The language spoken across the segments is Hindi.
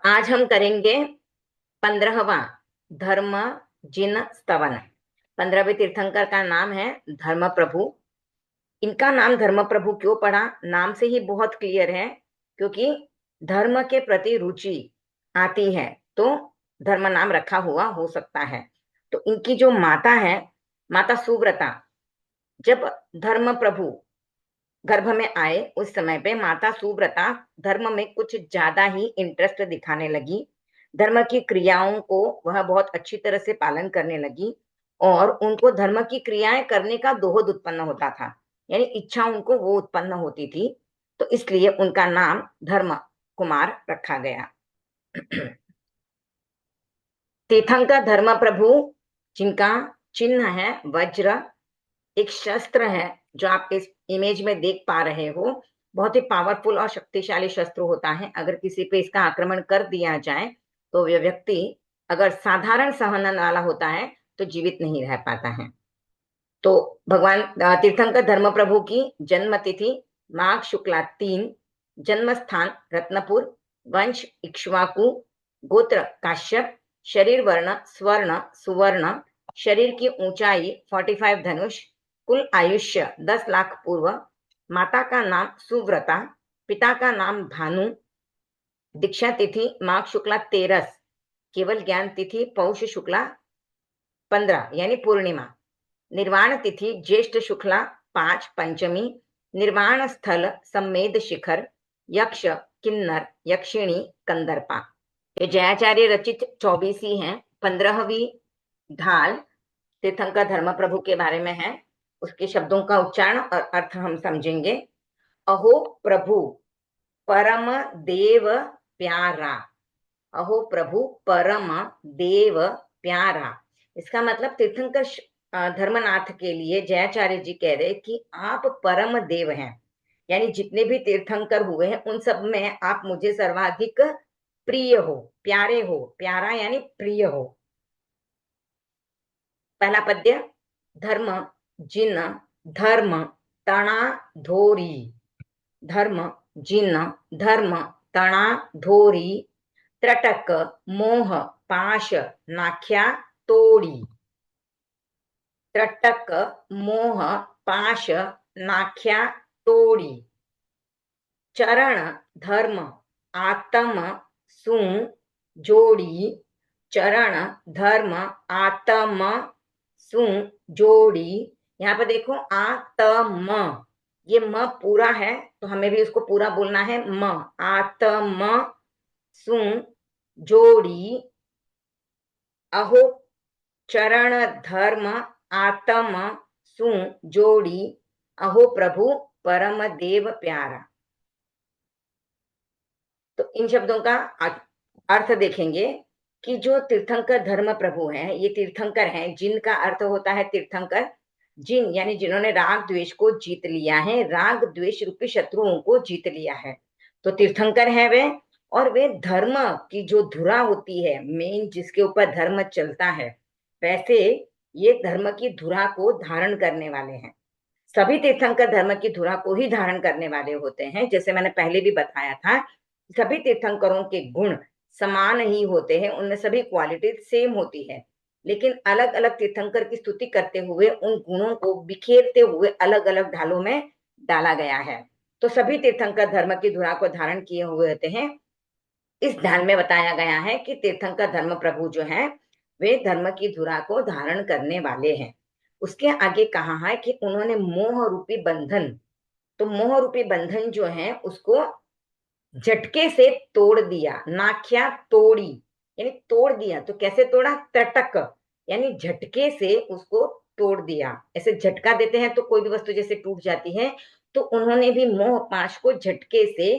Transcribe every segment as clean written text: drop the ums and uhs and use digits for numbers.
आज हम करेंगे 15वां धर्म जिन स्तवन। 15वें तीर्थंकर का नाम है धर्म प्रभु। इनका नाम धर्म प्रभु क्यों पड़ा, नाम से ही बहुत क्लियर है, क्योंकि धर्म के प्रति रुचि आती है तो धर्म नाम रखा हुआ हो सकता है। तो इनकी जो माता है, माता सुव्रता, जब धर्म प्रभु गर्भ में आए उस समय पे माता सुव्रता धर्म में कुछ ज्यादा ही इंटरेस्ट दिखाने लगी। धर्म की क्रियाओं को वह बहुत अच्छी तरह से पालन करने लगी और उनको धर्म की क्रियाएं करने का दोहद उत्पन्न होता था, यानी इच्छा उनको वो उत्पन्न होती थी। तो इसलिए उनका नाम धर्म कुमार रखा गया। तीर्थंकर धर्म प्रभु, जिनका चिन्ह है वज्र, एक शस्त्र है जो आप इस इमेज में देख पा रहे हो। बहुत ही पावरफुल और शक्तिशाली शस्त्र होता है। अगर किसी पे इसका आक्रमण कर दिया जाए तो वह व्यक्ति अगर साधारण सहन वाला होता है तो जीवित नहीं रह पाता है। तो भगवान तीर्थंकर धर्म प्रभु की जन्म तिथि माघ शुक्ला 3, जन्म स्थान रत्नपुर, वंश इक्ष्वाकु, गोत्र काश्यप, शरीर वर्ण स्वर्ण सुवर्ण, शरीर की ऊंचाई 45 धनुष, कुल आयुष्य 10 लाख पूर्व, माता का नाम सुव्रता, पिता का नाम भानु, दीक्षा तिथि माघ शुक्ला 13, केवल ज्ञान तिथि पौष शुक्ला 15 यानी पूर्णिमा, निर्वाण तिथि ज्येष्ठ शुक्ला 5 पंचमी, निर्वाण स्थल सम्मेद शिखर, यक्ष किन्नर यक्षिणी कंदर्पा। ये जयाचार्य रचित 24 हैं। 15वीं ढाल तीर्थंकर धर्म प्रभु के बारे में है। उसके शब्दों का उच्चारण और अर्थ हम समझेंगे। अहो प्रभु परम देव प्यारा, अहो प्रभु परम देव प्यारा। इसका मतलब तीर्थंकर धर्मनाथ के लिए जयाचार्य जी कह रहे कि आप परम देव हैं, यानी जितने भी तीर्थंकर हुए हैं उन सब में आप मुझे सर्वाधिक प्रिय हो, प्यारे हो। प्यारा यानी प्रिय हो। पहला पद्य, धर्म जिन धर्म तणा धोरी, धर्म जिन धर्म तणा धोरी, त्रटक मोह पाश नाख्या तोड़ी, त्रटक मोह पाश नाख्या तोड़ी, चरण धर्म आत्म सु जोड़ी, चरण धर्म आत्म सु जोड़ी। यहाँ पर देखो आत्म, ये म पूरा है तो हमें भी उसको पूरा बोलना है। म आत्म सु जोड़ी, अहो चरण धर्म आत्म सु जोड़ी, अहो प्रभु परम देव प्यारा। तो इन शब्दों का अर्थ देखेंगे कि जो तीर्थंकर धर्म प्रभु हैं, ये तीर्थंकर हैं। जिनका अर्थ होता है तीर्थंकर, जिन यानी जिन्होंने राग द्वेष को जीत लिया है, राग द्वेष रूपी शत्रुओं को जीत लिया है, तो तीर्थंकर है वे। और वे धर्म की जो धुरा होती है, मेन जिसके ऊपर धर्म चलता है, वैसे ये धर्म की धुरा को धारण करने वाले हैं। सभी तीर्थंकर धर्म की धुरा को ही धारण करने वाले होते हैं। जैसे मैंने पहले भी बताया था, सभी तीर्थंकरों के गुण समान ही होते हैं, उनमें सभी क्वालिटी सेम होती है, लेकिन अलग अलग तीर्थंकर की स्तुति करते हुए उन गुणों को बिखेरते हुए अलग अलग ढालों में डाला गया है। तो सभी तीर्थंकर धर्म की धुरा को धारण किए हुए होते हैं। इस ढाल में बताया गया है कि तीर्थंकर धर्म प्रभु जो है वे धर्म की धुरा को धारण करने वाले हैं। उसके आगे कहा है कि उन्होंने मोह रूपी बंधन, तो मोह रूपी बंधन जो है उसको झटके से तोड़ दिया। नाख्या तोड़ी यानी तोड़ दिया, तो कैसे तोड़ा? त्रटक यानी झटके से उसको तोड़ दिया। ऐसे झटका देते हैं तो कोई भी वस्तु जैसे टूट जाती है, तो उन्होंने भी मोह पाश को झटके से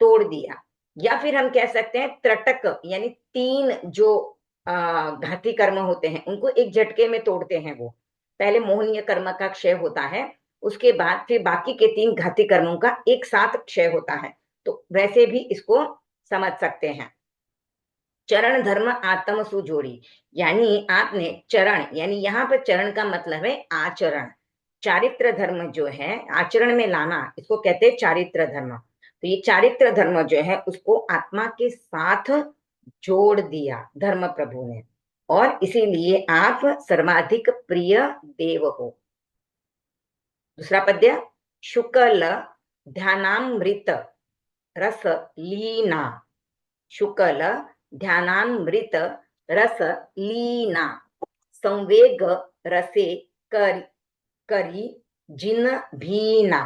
तोड़ दिया। या फिर हम कह सकते हैं त्रटक यानी 3 जो घाती कर्म होते हैं उनको एक झटके में तोड़ते हैं। वो पहले मोहनीय कर्म का क्षय होता है, उसके बाद फिर बाकी के 3 घाती कर्मों का एक साथ क्षय होता है। तो वैसे भी इसको समझ सकते हैं। चरण धर्म आत्म सुजोड़ी, यानी आपने चरण, यानी यहाँ पर चरण का मतलब है आचरण। चारित्र धर्म जो है आचरण में लाना, इसको कहते हैं चारित्र धर्म। तो ये चारित्र धर्म जो है उसको आत्मा के साथ जोड़ दिया धर्म प्रभु ने, और इसीलिए आप सर्वाधिक प्रिय देव हो। दूसरा पद्य, शुक्ल ध्यानामृत रस लीना, शुक्ल ध्यानामृत रस लीना, संवेग रसे कर करी जिन भीना।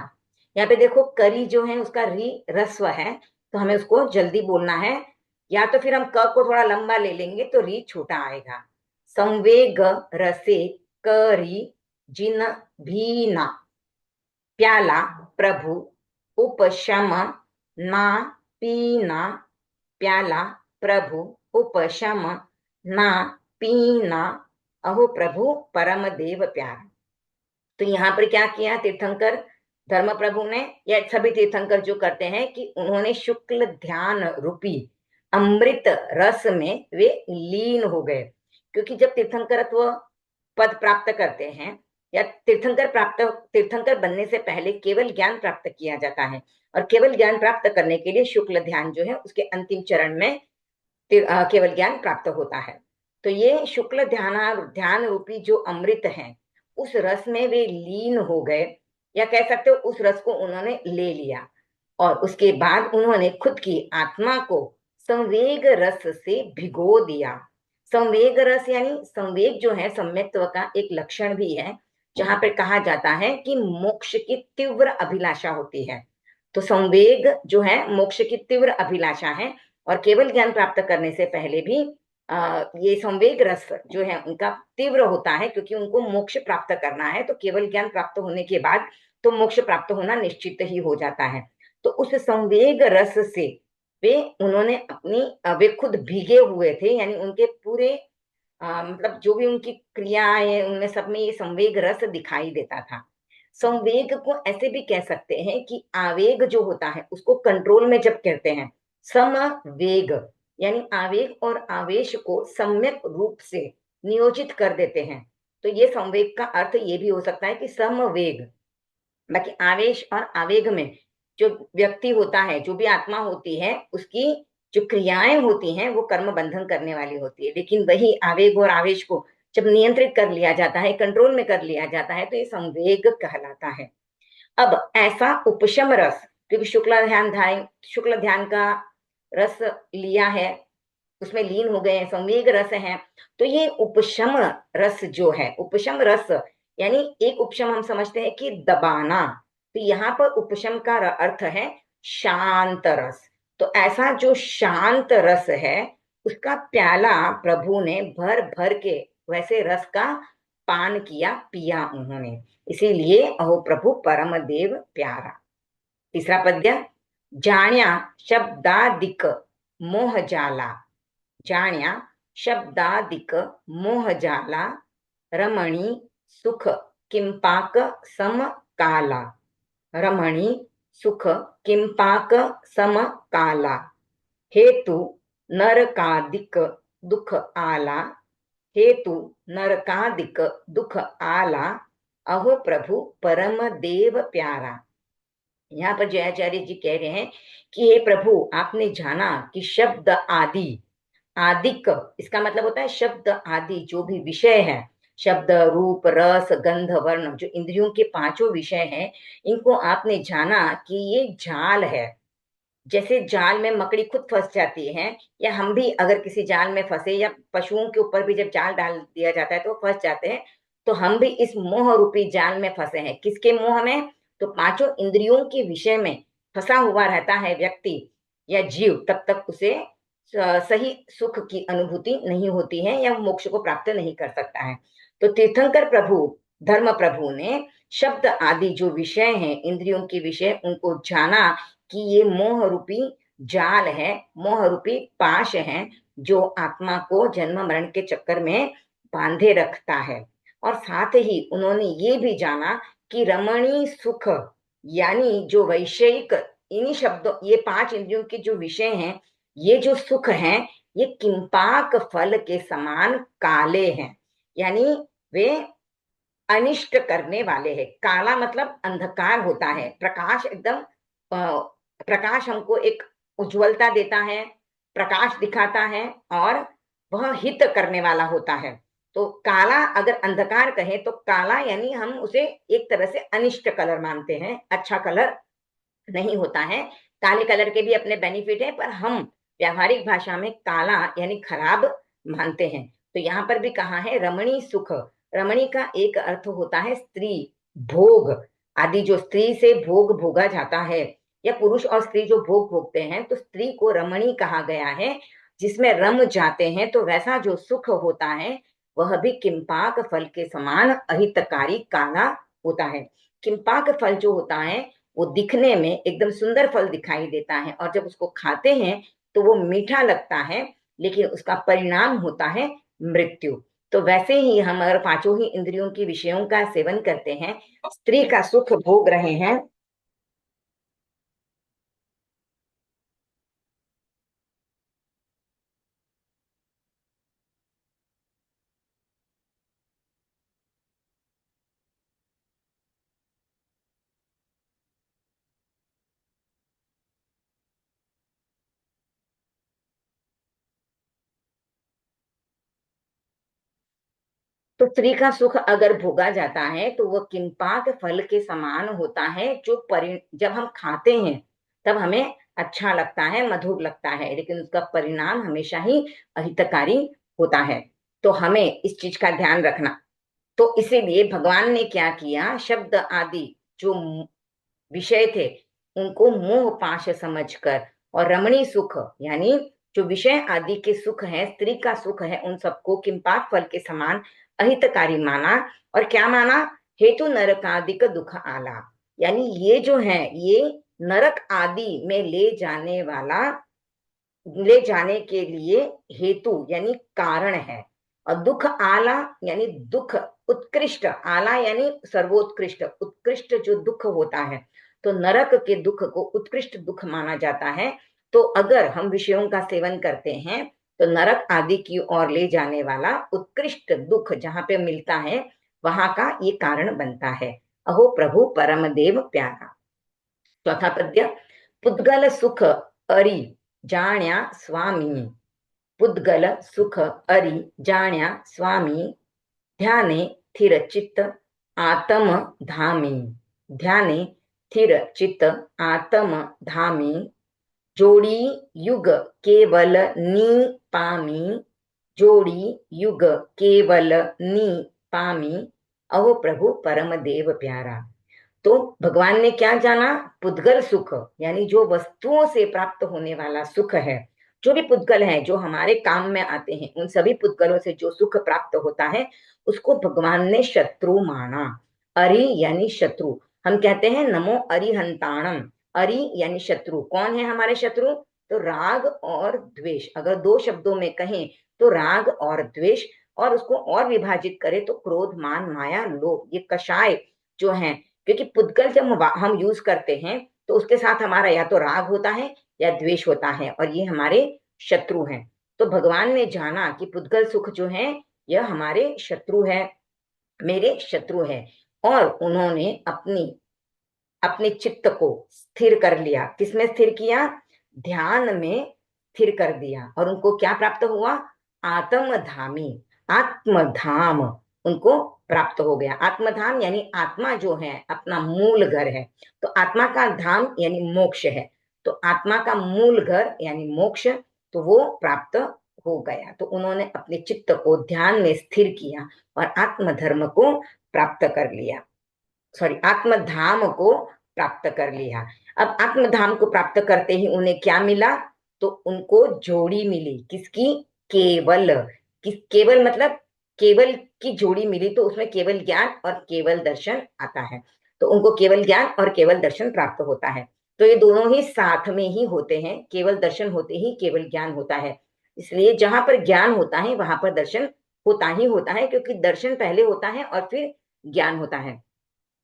यहाँ पे देखो करी जो है उसका री रस्व है, तो हमें उसको जल्दी बोलना है, या तो फिर हम क को थोड़ा लंबा ले लेंगे तो री छोटा आएगा। संवेग रसे करी जिन भीना, प्याला प्रभु उपशम ना पीना, प्याला प्रभु उपशम ना पीना, अहो प्रभु परम देव प्यारा। तो यहाँ पर क्या किया तीर्थंकर धर्म प्रभु ने, या सभी तीर्थंकर जो करते हैं कि उन्होंने शुक्ल ध्यान रूपी अमृत रस में वे लीन हो गए। क्योंकि जब तीर्थंकरत्व पद प्राप्त करते हैं, या तीर्थंकर बनने से पहले केवल ज्ञान प्राप्त किया जाता है, और केवल ज्ञान प्राप्त करने के लिए शुक्ल ध्यान जो है उसके अंतिम चरण में केवल ज्ञान प्राप्त होता है। तो ये शुक्ल ध्यान रूपी जो अमृत है उस रस में वे लीन हो गए, या कह सकते हो उस रस को उन्होंने ले लिया, और उसके बाद उन्होंने खुद की आत्मा को संवेग रस से भिगो दिया। संवेग रस यानी संवेग जो है सम्यक्त्व का एक लक्षण भी है, जहां पर कहा जाता है कि मोक्ष की तीव्र अभिलाषा होती है। तो संवेग जो है मोक्ष की तीव्र अभिलाषा है, और केवल ज्ञान प्राप्त करने से पहले भी ये संवेग रस जो है उनका तीव्र होता है, क्योंकि उनको मोक्ष प्राप्त करना है। तो केवल ज्ञान प्राप्त होने के बाद तो मोक्ष प्राप्त होना निश्चित ही हो जाता है। तो उस संवेग रस से वे उन्होंने अपनी वे खुद भीगे हुए थे, यानी उनके पूरे मतलब जो भी उनकी क्रियाएं उनमें सब में ये संवेग रस दिखाई देता था। संवेग को ऐसे भी कह सकते हैं कि आवेग जो होता है उसको कंट्रोल में जब कहते हैं, समवेग यानी आवेग और आवेश को सम्यक रूप से नियोजित कर देते हैं। तो ये संवेग का अर्थ ये भी हो सकता है कि समवेग। बाकी आवेश और आवेग में जो व्यक्ति होता है, जो भी आत्मा होती है, उसकी जो क्रियाएं होती हैं वो कर्म बंधन करने वाली होती है, लेकिन वही आवेग और आवेश को जब नियंत्रित कर लिया जाता है, कंट्रोल में कर लिया जाता है, तो ये संवेग कहलाता है। अब ऐसा उपशम रस, क्योंकि शुक्ल ध्यान का रस लिया है, उसमें लीन हो गए हैं, संवेग रस है, तो ये उपशम रस जो है, उपशम रस यानी एक उपशम हम समझते हैं कि दबाना, तो यहाँ पर उपशम का अर्थ है शांत रस। तो ऐसा जो शांत रस है उसका प्याला प्रभु ने भर भर के वैसे रस का पान किया, पिया उन्होंने, इसीलिए अहो प्रभु परम देव प्यारा। तीसरा पद्य, जाण्या शब्दादिक मोह जाला, जाण्या शब्दादिक मोह जाला, रमणी सुख किंपाक सम काला, रमणी सुख किंपाक सम काला, हेतु नरकादिक दुख आला, हेतु नरकादिक दुख आला, अहो प्रभु परम देव प्यारा। यहाँ पर जयाचार्य जी कह रहे हैं कि हे प्रभु आपने जाना कि शब्द आदि, आदिक इसका मतलब होता है शब्द आदि जो भी विषय है, शब्द रूप रस गंध वर्ण, जो इंद्रियों के पांचों विषय हैं, इनको आपने जाना कि ये जाल है। जैसे जाल में मकड़ी खुद फंस जाती है, या हम भी अगर किसी जाल में फंसे, या पशुओं के ऊपर भी जब जाल डाल दिया जाता है तो वो फंस जाते हैं, तो हम भी इस मोह रूपी जाल में फंसे हैं। किसके मोह में? तो पांचों इंद्रियों के विषय में फंसा हुआ रहता है व्यक्ति या जीव, तब तक उसे सही सुख की अनुभूति नहीं होती है, या मोक्ष को प्राप्त नहीं कर सकता है। तो तीर्थंकर प्रभु धर्म प्रभु ने शब्द आदि जो विषय हैं, इंद्रियों के विषय, उनको जाना कि ये मोह रूपी जाल है, मोह रूपी पाश है, जो आत्मा को जन्म मरण के चक्कर में बांधे रखता है। और साथ ही उन्होंने ये भी जाना कि रमणी सुख यानी जो वैषयिक, इन्हीं शब्दों, ये पांच इंद्रियों के जो विषय हैं, ये जो सुख हैं, ये किंपाक फल के समान काले हैं, यानी वे अनिष्ट करने वाले हैं। काला मतलब अंधकार होता है, प्रकाश एकदम प्रकाश हमको एक उज्ज्वलता देता है, प्रकाश दिखाता है और वह हित करने वाला होता है। तो काला अगर अंधकार कहे तो काला यानी हम उसे एक तरह से अनिष्ट कलर मानते हैं, अच्छा कलर नहीं होता है। काले कलर के भी अपने बेनिफिट है, पर हम व्यावहारिक भाषा में काला यानी खराब मानते हैं। तो यहाँ पर भी कहा है रमणी सुख। रमणी का एक अर्थ होता है स्त्री, भोग आदि, जो स्त्री से भोग भोगा जाता है, या पुरुष और स्त्री जो भोग भोगते हैं, तो स्त्री को रमणी कहा गया है, जिसमें रम जाते हैं। तो वैसा जो सुख होता है वह भी किंपाक फल के समान अहितकारी काला होता है। किंपाक फल जो होता है वो दिखने में एकदम सुंदर फल दिखाई देता है, और जब उसको खाते हैं तो वो मीठा लगता है, लेकिन उसका परिणाम होता है मृत्यु। तो वैसे ही हम अगर पांचों ही इंद्रियों की विषयों का सेवन करते हैं, स्त्री का सुख भोग रहे हैं, तो स्त्री का सुख अगर भोगा जाता है तो वह किंपाक फल के समान होता है, जो जब हम खाते हैं तब हमें अच्छा लगता है, मधुर लगता है, लेकिन उसका परिणाम हमेशा ही अहितकारी होता है। तो हमें इस चीज का ध्यान रखना। तो इसीलिए भगवान ने क्या किया, शब्द आदि जो विषय थे उनको मोह पाश समझकर, और रमणी सुख यानी जो विषय आदि के सुख है, स्त्री का सुख है, उन सबको किंपाक फल के समान अहितकारी माना। और क्या माना, हेतु नरकादिक दुख आला, यानी ये जो है ये नरक आदि में ले जाने के लिए हेतु यानी कारण है। और दुख आला यानी दुख उत्कृष्ट, आला यानी सर्वोत्कृष्ट, उत्कृष्ट जो दुख होता है, तो नरक के दुख को उत्कृष्ट दुख माना जाता है। तो अगर हम विषयों का सेवन करते हैं तो नरक आदि की ओर ले जाने वाला उत्कृष्ट दुख जहां पे मिलता है, वहां का ये कारण बनता है। अहो प्रभु परम देव प्यारा। चौथा पद्य, पुद्गल सुख अरि जाण्या स्वामी। पुद्गल सुख अरि जाण्या स्वामी, ध्याने थिर चित्त आत्म धामी। ध्याने थिर चित्त आत्म धामी, जोड़ी युग केवल नी पामी। जोड़ी युग केवल नी पामी, अहो प्रभु परम देव प्यारा। तो भगवान ने क्या जाना, पुद्गल सुख यानी जो वस्तुओं से प्राप्त होने वाला सुख है, जो भी पुद्गल है जो हमारे काम में आते हैं, उन सभी पुद्गलों से जो सुख प्राप्त होता है उसको भगवान ने शत्रु माना। अरि यानी शत्रु, हम कहते हैं नमो अरिहंताणम। अरि यानी शत्रु, कौन है हमारे शत्रु, तो राग और द्वेष। अगर दो शब्दों में कहें तो राग और द्वेष, और उसको और विभाजित करें तो क्रोध मान माया लोभ, ये कषाय जो है। क्योंकि पुद्गल जब हम यूज करते हैं तो उसके साथ हमारा या तो राग होता है या द्वेष होता है, और ये हमारे शत्रु हैं। तो भगवान ने जाना कि पुद्गल सुख जो है यह हमारे शत्रु है, मेरे शत्रु है। और उन्होंने अपने चित्त को स्थिर कर लिया। किसमें स्थिर किया, ध्यान में स्थिर कर दिया। और उनको क्या प्राप्त हुआ, आत्मधामी, आत्मधाम उनको प्राप्त हो गया। आत्मधाम यानी आत्मा जो है अपना मूल घर है, तो आत्मा का धाम यानी मोक्ष है। तो आत्मा का मूल घर यानी मोक्ष, तो वो प्राप्त हो गया। तो उन्होंने अपने चित्त को ध्यान में स्थिर किया और आत्मधर्म को प्राप्त कर लिया, सॉरी आत्मधाम को प्राप्त कर लिया। अब आत्मधाम को प्राप्त करते ही उन्हें क्या मिला, तो उनको जोड़ी मिली। किसकी, केवल। केवल मतलब केवल की जोड़ी मिली, तो उसमें केवल ज्ञान और केवल दर्शन आता है। तो उनको केवल ज्ञान और केवल दर्शन प्राप्त होता है। तो ये दोनों ही साथ में ही होते हैं, केवल दर्शन होते ही केवल ज्ञान होता है। इसलिए जहां पर ज्ञान होता है वहां पर दर्शन होता ही होता है, क्योंकि दर्शन पहले होता है और फिर ज्ञान होता है।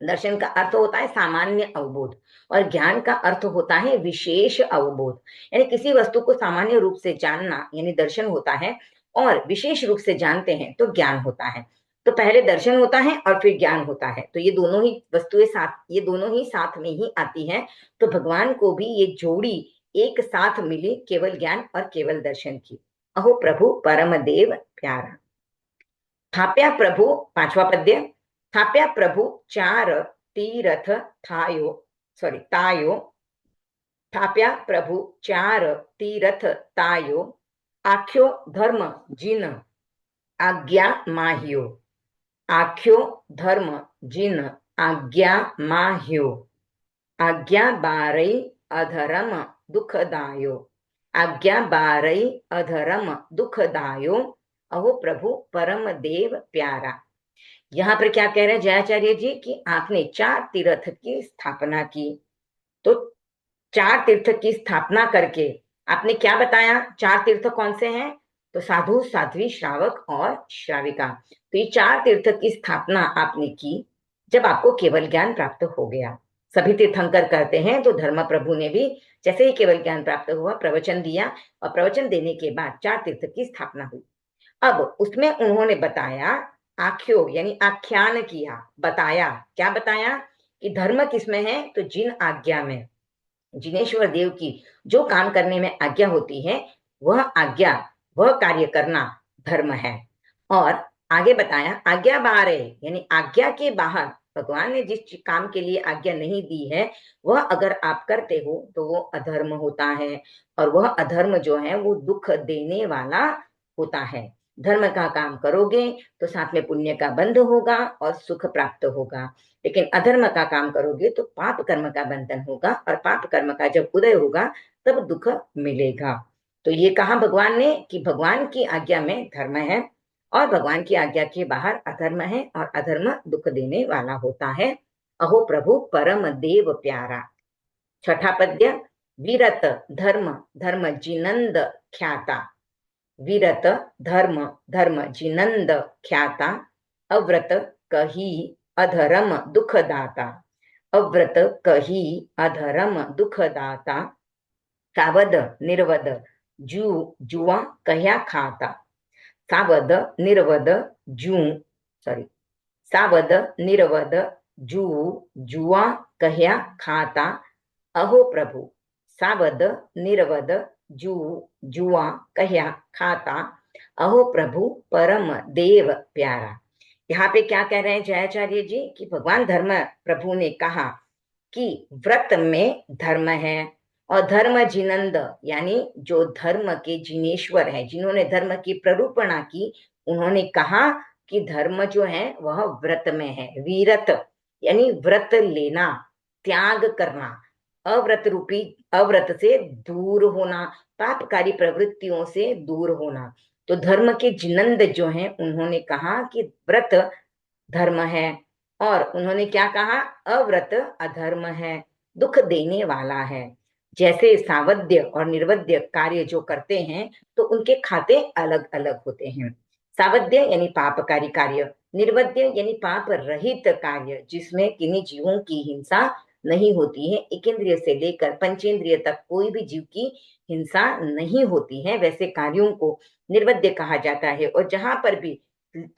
दर्शन का अर्थ होता है सामान्य अवबोध, और ज्ञान का अर्थ होता है विशेष अवबोध। यानी किसी वस्तु को सामान्य रूप से जानना यानी दर्शन होता है, और विशेष रूप से जानते हैं तो ज्ञान होता है। तो पहले दर्शन होता है और फिर ज्ञान होता है। तो ये दोनों ही वस्तुएं साथ, ये दोनों ही साथ में ही आती हैं। तो भगवान को भी ये जोड़ी एक साथ मिली केवल ज्ञान और केवल दर्शन की। अहो प्रभु परम देव प्यारा। थाप्या प्रभु, पांचवा पद्य। थाप्या प्रभु चार तीरथ थायो, सॉरी तायो। थाप्या प्रभु चार तीरथ तायो, आख्यो धर्म जिन आज्ञा माह्यो। आख्यो धर्म जिन आज्ञा माह्यो। आज्ञा बारई अधर्म दुखदायो। आज्ञा बारई अधर्म दुखदायो। अहो प्रभु परम देव प्यारा। यहाँ पर क्या कह रहे हैं जयाचार्य जी कि आपने चार तीर्थ की स्थापना की। तो चार तीर्थ की स्थापना करके आपने क्या बताया? चार तीर्थ कौन से हैं? तो साधु, साध्वी, श्रावक और श्राविका। तो ये चार तीर्थ की स्थापना आपने की जब आपको केवल ज्ञान प्राप्त हो गया। सभी तीर्थंकर करते हैं, तो धर्म प्रभु ने भी जैसे ही केवल ज्ञान प्राप्त हुआ प्रवचन दिया, और प्रवचन देने के बाद चार तीर्थ की स्थापना हुई। अब उसमें उन्होंने बताया, आख्यो यानी आख्यान किया, बताया। क्या बताया? कि धर्म किसमें है? तो जिन आज्ञा में, जिनेश्वर देव की जो काम करने में आज्ञा होती है, वह आज्ञा, वह कार्य करना धर्म है। और आगे बताया आज्ञा बाहर यानी आज्ञा के बाहर भगवान ने जिस काम के लिए आज्ञा नहीं दी है, वह अगर आप करते हो तो वो अधर्म होता है। और वह अधर्म जो है वो दुख देने वाला होता है। धर्म का काम करोगे तो साथ में पुण्य का बंध होगा और सुख प्राप्त होगा, लेकिन अधर्म का काम करोगे तो पाप कर्म का बंधन होगा, और पाप कर्म का जब उदय होगा तब दुख मिलेगा। तो ये कहा भगवान ने कि भगवान की आज्ञा में धर्म है और भगवान की आज्ञा के बाहर अधर्म है, और अधर्म दुख देने वाला होता है। अहो प्रभु परम देव प्यारा। छठा पद्य। वीरत धर्म धर्म जिनंद ख्याता। वीरत धर्म धर्म जिनंद ख्याता। अव्रत कही अधर्म दुखदाता। अव्रत कही अधर्म दुखदाता। सावद निर्वद जू जुआ कह्या खाता। सावद निर्वद जू, सॉरी, सावद निर्वद जू जुआ कह्या खाता। अहो प्रभु सावद निर्वद जू जुआ कह्या खाता। अहो प्रभु परम देव प्यारा। यहाँ पे क्या कह रहे हैं जयाचार्य जी कि भगवान धर्म प्रभु ने कहा कि व्रत में धर्म है, और धर्म जिनंद यानी जो धर्म के जिनेश्वर है, जिन्होंने धर्म की प्ररूपणा की, उन्होंने कहा कि धर्म जो है वह व्रत में है। वीरत यानी व्रत लेना, त्याग करना, अव्रत रूपी, अव्रत से दूर होना, पापकारी प्रवृत्तियों से दूर होना। तो धर्म के जिनंद जो हैं उन्होंने कहा कि व्रत धर्म है, और उन्होंने क्या कहा? अव्रत अधर्म है, दुख देने वाला है। जैसे सावध्य और निर्वध्य कार्य जो करते हैं तो उनके खाते अलग अलग होते हैं। सावध्य यानी पापकारी कार्य, निर्वध्य यानी पाप रहित कार्य जिसमें किन्हीं जीवों की हिंसा नहीं होती है। एक इंद्रिय से लेकर पंचेंद्रिय तक कोई भी जीव की हिंसा नहीं होती है, वैसे कार्यों को निर्वध्य कहा जाता है। और जहां पर भी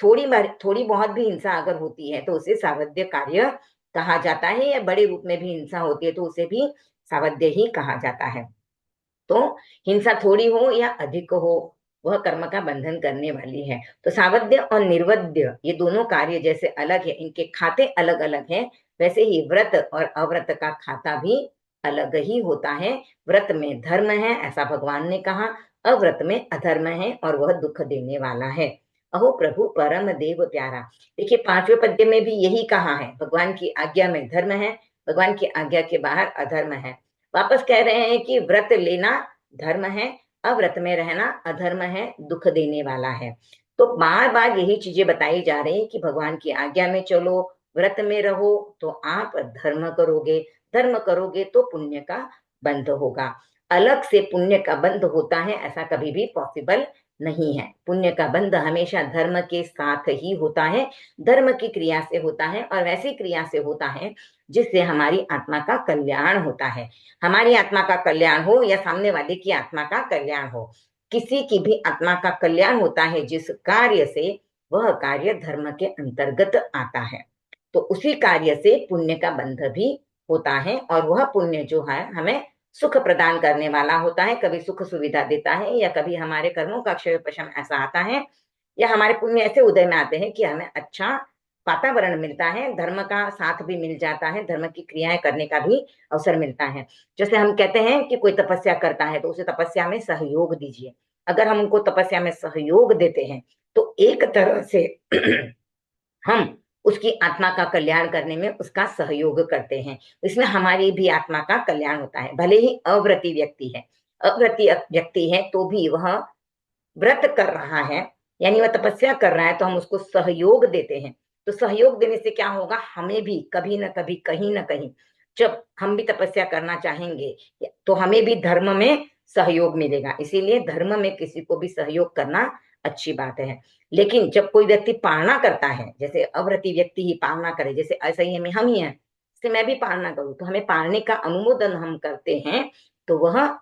थोड़ी बहुत भी हिंसा अगर होती है तो उसे सावध्य कार्य कहा जाता है, या बड़े रूप में भी हिंसा होती है तो उसे भी सावध्य ही कहा जाता है। तो हिंसा थोड़ी हो या अधिक हो, वह कर्म का बंधन करने वाली है। तो सावध्य और निर्वध्य ये दोनों कार्य जैसे अलग है, इनके खाते अलग अलग हैं, वैसे ही व्रत और अव्रत का खाता भी अलग ही होता है। व्रत में धर्म है ऐसा भगवान ने कहा, अव्रत में अधर्म है और वह दुख देने वाला है। अहो प्रभु परम देव प्यारा। देखिए पांचवें पद्य में भी यही कहा है, भगवान की आज्ञा में धर्म है, भगवान की आज्ञा के बाहर अधर्म है। वापस कह रहे हैं कि व्रत लेना धर्म है, अव्रत में रहना अधर्म है, दुख देने वाला है। तो बार बार यही चीजें बताई जा रही है कि भगवान की आज्ञा में चलो, व्रत में रहो तो आप धर्म करोगे, धर्म करोगे तो पुण्य का बंध होगा। अलग से पुण्य का बंध होता है ऐसा कभी भी पॉसिबल नहीं है। पुण्य का बंध हमेशा धर्म के साथ ही होता है, धर्म की क्रिया से होता है, और वैसी क्रिया से होता है जिससे हमारी आत्मा का कल्याण होता है। हमारी आत्मा का कल्याण हो या सामने वाले की आत्मा का कल्याण हो, किसी की भी आत्मा का कल्याण होता है जिस कार्य से, वह कार्य धर्म के अंतर्गत आता है। तो उसी कार्य से पुण्य का बंध भी होता है, और वह पुण्य जो है हमें सुख प्रदान करने वाला होता है, कभी सुख सुविधा देता है, या कभी हमारे कर्मों का अक्षय पशम ऐसा आता है, या हमारे पुण्य ऐसे उदय में आते हैं कि हमें अच्छा वातावरण मिलता है, धर्म का साथ भी मिल जाता है, धर्म की क्रियाएं करने का भी अवसर मिलता है। जैसे हम कहते हैं कि कोई तपस्या करता है तो उसे तपस्या में सहयोग दीजिए। अगर हम उनको तपस्या में सहयोग देते हैं तो एक तरह से हम उसकी आत्मा का कल्याण करने में उसका सहयोग करते हैं। इसमें हमारी भी आत्मा का कल्याण होता है। भले ही अव्रती व्यक्ति है, अव्रती व्यक्ति है तो भी वह व्रत कर रहा है, यानी वह तपस्या कर रहा है, तो हम उसको सहयोग देते हैं। तो सहयोग देने से क्या होगा, हमें भी कभी ना कभी, कहीं ना कहीं, जब हम भी तपस्या करना चाहेंगे तो हमें भी धर्म में सहयोग मिलेगा। इसीलिए धर्म में किसी को भी सहयोग करना अच्छी बात है। लेकिन जब कोई व्यक्ति पालना करता है, जैसे अव्रती व्यक्ति ही पालना करे, जैसे ऐसा ही हमें हम ही हैं, जैसे मैं भी पालना करूं तो हमें पालने का अनुमोदन हम करते हैं, तो वह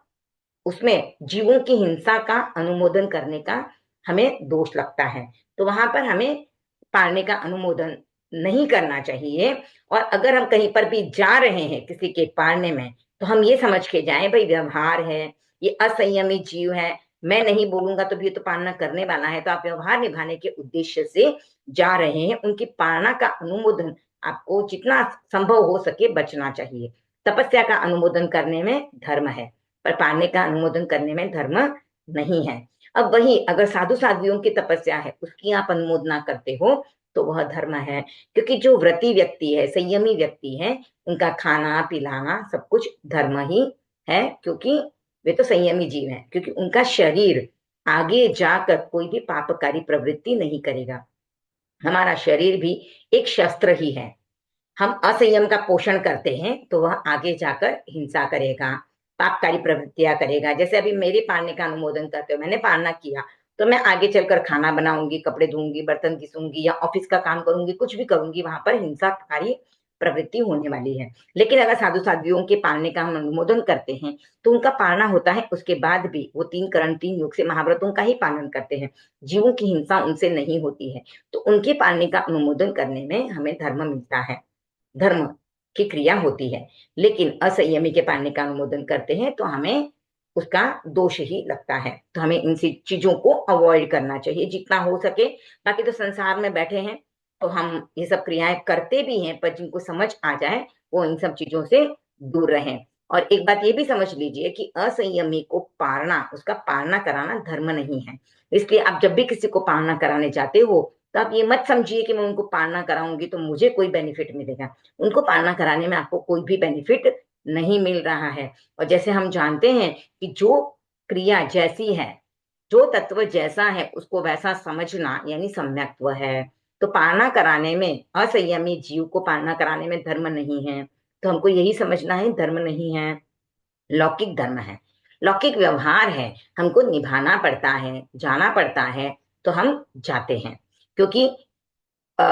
उसमें जीवों की हिंसा का अनुमोदन करने का हमें दोष लगता है। तो वहां पर हमें पालने का अनुमोदन नहीं करना चाहिए। और अगर हम कहीं पर भी जा रहे हैं किसी के पालने में, तो हम ये समझ के जाएं भाई व्यवहार है, ये असंयमी जीव है, मैं नहीं बोलूंगा तो भी ये तो पालना करने वाला है, तो आप व्यवहार निभाने के उद्देश्य से जा रहे हैं, उनकी पालना का अनुमोदन आपको जितना संभव हो सके बचना चाहिए। तपस्या का अनुमोदन करने में धर्म है, पर पालने का अनुमोदन करने में धर्म नहीं है। अब वही अगर साधु साध्वियों की तपस्या है उसकी आप अनुमोदना करते हो तो वह धर्म है। क्योंकि जो व्रती व्यक्ति है, संयमी व्यक्ति है, उनका खाना पिलाना सब कुछ धर्म ही है, क्योंकि वे तो संयमी जीव हैं, क्योंकि उनका शरीर आगे जाकर कोई भी पापकारी प्रवृत्ति नहीं करेगा। हमारा शरीर भी एक शस्त्र ही है। हम असंयम का पोषण करते हैं तो वह आगे जाकर हिंसा करेगा, पापकारी प्रवृत्तियां करेगा। जैसे अभी मेरे पालने का अनुमोदन करते हो, मैंने पालना किया, तो मैं आगे चलकर खाना बनाऊंगी, कपड़े धोऊंगी, बर्तन घिसूंगी, या ऑफिस का काम करूंगी, कुछ भी करूंगी, वहां पर हिंसाकारी प्रवृत्ति होने वाली है। लेकिन अगर साधु साध्वियों के पालने का हम अनुमोदन करते हैं तो उनका पालना होता है, उसके बाद भी वो 3 करण 3 योग से महाव्रतों का ही पालन करते हैं, जीवों की हिंसा उनसे नहीं होती है, तो उनके पालने का अनुमोदन करने में हमें धर्म मिलता है, धर्म की क्रिया होती है। लेकिन असंयमी के पालने का अनुमोदन करते हैं तो हमें उसका दोष ही लगता है। तो हमें इन चीजों को अवॉइड करना चाहिए जितना हो सके। बाकी तो संसार में बैठे हैं तो हम ये सब क्रियाएं करते भी हैं, पर जिनको समझ आ जाए वो इन सब चीजों से दूर रहें। और एक बात ये भी समझ लीजिए कि असंयमी को पालना, उसका पालना कराना धर्म नहीं है। इसलिए आप जब भी किसी को पालना कराने जाते हो तो आप ये मत समझिए कि मैं उनको पालना कराऊंगी तो मुझे कोई बेनिफिट मिलेगा। उनको पालना कराने में आपको कोई भी बेनिफिट नहीं मिल रहा है। और जैसे हम जानते हैं कि जो क्रिया जैसी है, जो तत्व जैसा है उसको वैसा समझना यानी सम्यक्त्व है। तो पालना कराने में, असंयमी जीव को पालना कराने में धर्म नहीं है, तो हमको यही समझना है धर्म नहीं है, लौकिक धर्म है, लौकिक व्यवहार है, हमको निभाना पड़ता है, जाना पड़ता है, तो हम जाते हैं। क्योंकि अ,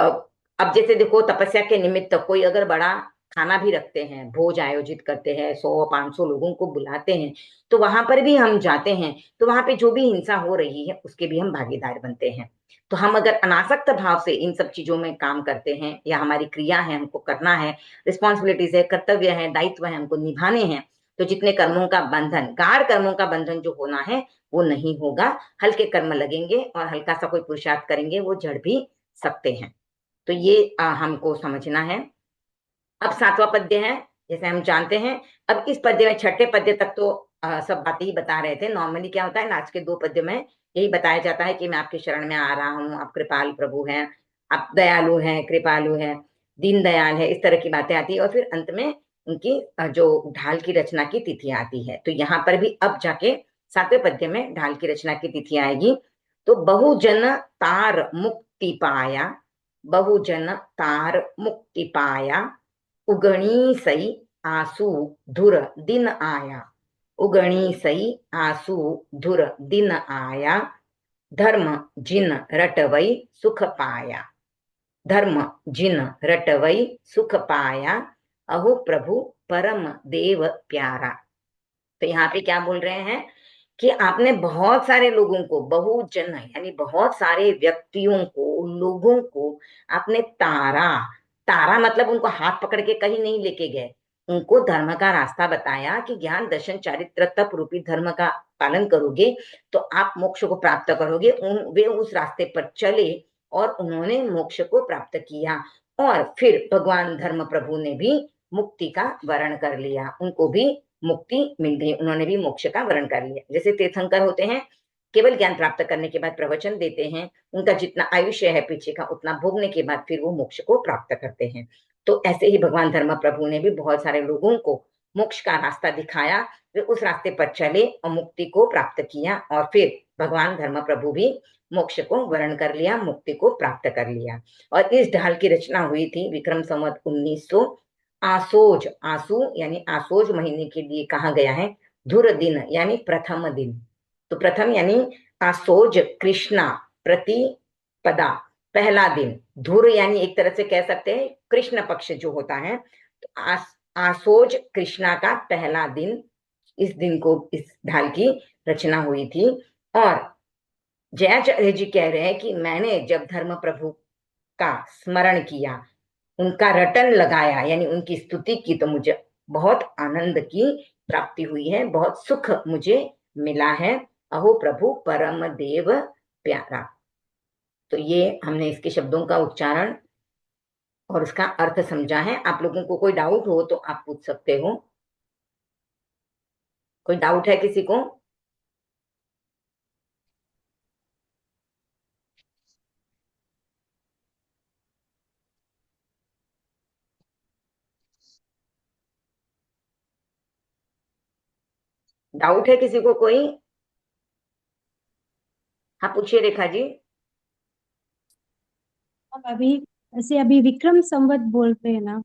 अब जैसे देखो तपस्या के निमित्त कोई अगर बड़ा खाना भी रखते हैं, भोज आयोजित करते हैं, 100-500 लोगों को बुलाते हैं, तो वहां पर भी हम जाते हैं, तो वहां पे जो भी हिंसा हो रही है उसके भी हम भागीदार बनते हैं। तो हम अगर अनासक्त भाव से इन सब चीजों में काम करते हैं, या हमारी क्रिया है, हमको करना है, रिस्पॉन्सिबिलिटीज है, कर्तव्य है, दायित्व है, हमको निभाने हैं, तो जितने कर्मों का बंधन, गाढ़ कर्मों का बंधन जो होना है वो नहीं होगा। हल्के कर्म लगेंगे और हल्का सा कोई पुरुषार्थ करेंगे, वो जड़ भी सकते हैं। तो ये हमको समझना है। अब 7वां पद्य है, जैसे हम जानते हैं। अब इस पद्य में, छठे पद्य तक तो सब बातें ही बता रहे थे। नॉर्मली क्या होता है ना, आज के 2 पद्य में यही बताया जाता है कि मैं आपके शरण में आ रहा हूँ, आप कृपाल प्रभु हैं, आप दयालु हैं, कृपालु हैं, दीन दयाल है, इस तरह की बातें आती है। और फिर अंत में उनकी जो ढाल की रचना की तिथि आती है। तो यहाँ पर भी अब जाके 7वें पद्य में ढाल की रचना की तिथि आएगी। तो बहुजन तार मुक्ति पाया, बहुजन तार मुक्ति पाया, उगणी सई आंसू धुर दिन आया, उगणी सई आंसू धुर दिन आया, धर्म जिन रटवई सुख पाया, धर्म जिन रटवई सुख पाया, अहो प्रभु परम देव प्यारा। तो यहाँ पे क्या बोल रहे हैं कि आपने बहुत सारे लोगों को, बहुजन यानी बहुत सारे व्यक्तियों को, लोगों को आपने तारा, तारा मतलब उनको हाथ पकड़ के कहीं नहीं लेके गए, उनको धर्म का रास्ता बताया कि ज्ञान दर्शन चारित्र तप रूपी धर्म का पालन करोगे तो आप मोक्ष को प्राप्त करोगे। वे उस रास्ते पर चले और उन्होंने मोक्ष को प्राप्त किया। और फिर भगवान धर्म प्रभु ने भी मुक्ति का वर्ण कर लिया, उनको भी मुक्ति मिल गई, उन्होंने भी मोक्ष का वर्ण कर लिया। जैसे तीर्थंकर होते हैं, केवल ज्ञान प्राप्त करने के बाद प्रवचन देते हैं, उनका जितना आयुष्य है पीछे का उतना भोगने के बाद फिर वो मोक्ष को प्राप्त करते हैं। तो ऐसे ही भगवान धर्म प्रभु ने भी बहुत सारे लोगों को मोक्ष का रास्ता दिखाया, वे उस रास्ते पर चले और मुक्ति को प्राप्त किया। और फिर भगवान धर्म प्रभु भी मोक्ष को वर्ण कर लिया, मुक्ति को प्राप्त कर लिया। और इस ढाल की रचना हुई थी विक्रम संवत 1900 आसोज, आसू यानी आसोज महीने के लिए कहा गया है धुर दिन यानी प्रथम दिन। तो प्रथम यानी आसोज कृष्णा प्रतिपदा, पहला दिन। धुर यानी एक तरह से कह सकते हैं कृष्ण पक्ष जो होता है, तो आसोज कृष्णा का पहला दिन, इस दिन को इस ढाल की रचना हुई थी। और जयाचार्य जी कह रहे हैं कि मैंने जब धर्म प्रभु का स्मरण किया, उनका रटन लगाया यानी उनकी स्तुति की, तो मुझे बहुत आनंद की प्राप्ति हुई है, बहुत सुख मुझे मिला है। अहो प्रभु परम देव प्यारा। तो ये हमने इसके शब्दों का उच्चारण और उसका अर्थ समझा है। आप लोगों को कोई डाउट हो तो आप पूछ सकते हो। कोई डाउट है किसी को? डाउट है किसी को कोई? हाँ पूछिए रेखा जी। अब अभी ऐसे अभी विक्रम संवत बोल रहे हैं ना,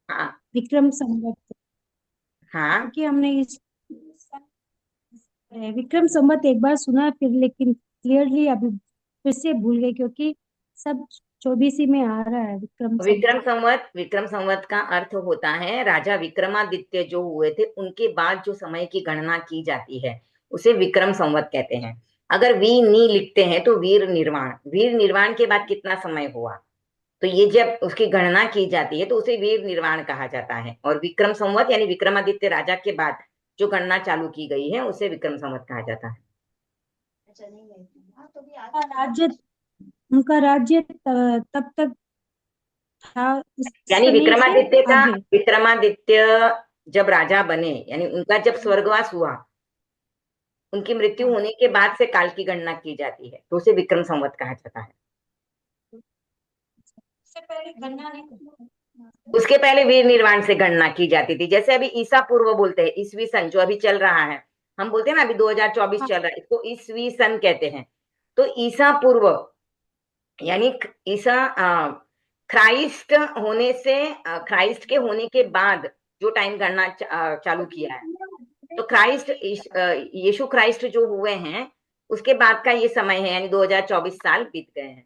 हाँ विक्रम संवत, हाँ। क्योंकि हमने इस विक्रम संवत एक बार सुना फिर, लेकिन क्लियरली अभी फिर से भूल गए, क्योंकि सब 24 ही में आ रहा है विक्रम संवत। विक्रम संवत का अर्थ होता है राजा विक्रमादित्य जो हुए थे उनके बाद जो समय की गणना की जाती है उसे विक्रम संवत कहते हैं। अगर वी नी लिखते हैं तो वीर निर्वाण, वीर निर्वाण के बाद कितना समय हुआ, तो ये जब उसकी गणना की जाती है तो उसे वीर निर्वाण कहा जाता है। और विक्रम संवत यानी विक्रमादित्य राजा के बाद जो गणना चालू की गई है उसे विक्रम संवत कहा जाता है। राज्य, उनका राज्य तब तक था उस यानी समय से आगे। विक्रमादित्य जब राजा बने यानी उनका जब स्वर्गवास हुआ, उनकी मृत्यु हाँ, होने के बाद से काल की गणना की जाती है, तो उसे विक्रम संवत कहा जाता है। उससे पहले गणना नहीं। उसके पहले वीर निर्वाण से गणना की जाती थी। जैसे अभी ईसा पूर्व बोलते हैं, ईसवी सन जो अभी चल रहा है, हम बोलते हैं ना अभी 2024 हाँ, चल रहा है, इसको ईसवी सन कहते हैं। तो ईसा पूर्व यानी ईसा क्राइस्ट होने से, क्राइस्ट के होने के बाद जो टाइम गणना चालू किया है, तो क्राइस्ट यीशु क्राइस्ट जो हुए हैं उसके बाद का ये समय है, यानी 2024 साल बीत गए हैं।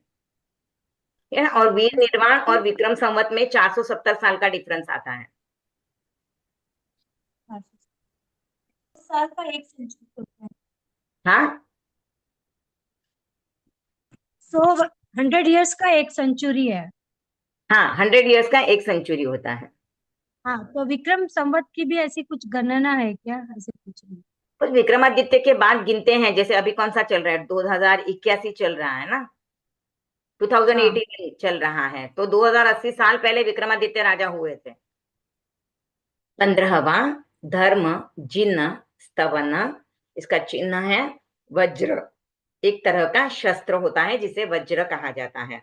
है ना? और वीर निर्वाण और विक्रम संवत में 470 साल का डिफरेंस आता है। साल का एक सेंचुरी होता है। हाँ सो 100 इयर्स का एक सेंचुरी है। हाँ, 100 ईयर्स का एक सेंचुरी होता है। हाँ, तो विक्रम संवत की भी ऐसी कुछ गणना है क्या, ऐसे पूछ रही हूँ। कुछ विक्रमादित्य के बाद गिनते हैं, जैसे अभी कौन सा चल रहा है, 2081 चल रहा है ना, हाँ, 2018 चल रहा है, तो 2080 साल पहले विक्रमादित्य राजा हुए थे। 15वां धर्म जिन स्तवन, इसका चिन्ह है वज्र, एक तरह का शस्त्र होता है जिसे वज्र कहा जाता है।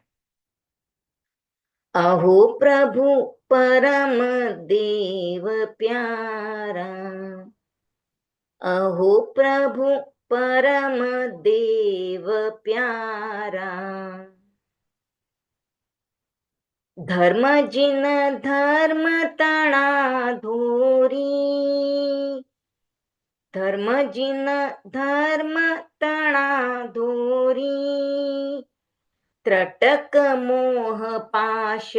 अहो प्रभु परम देव प्यारा, अहो प्रभु परम देव प्यारा, धर्म जिन धर्म तना धोरी, धर्म जिन धर्म तना धोरी, त्रटक मोह पाश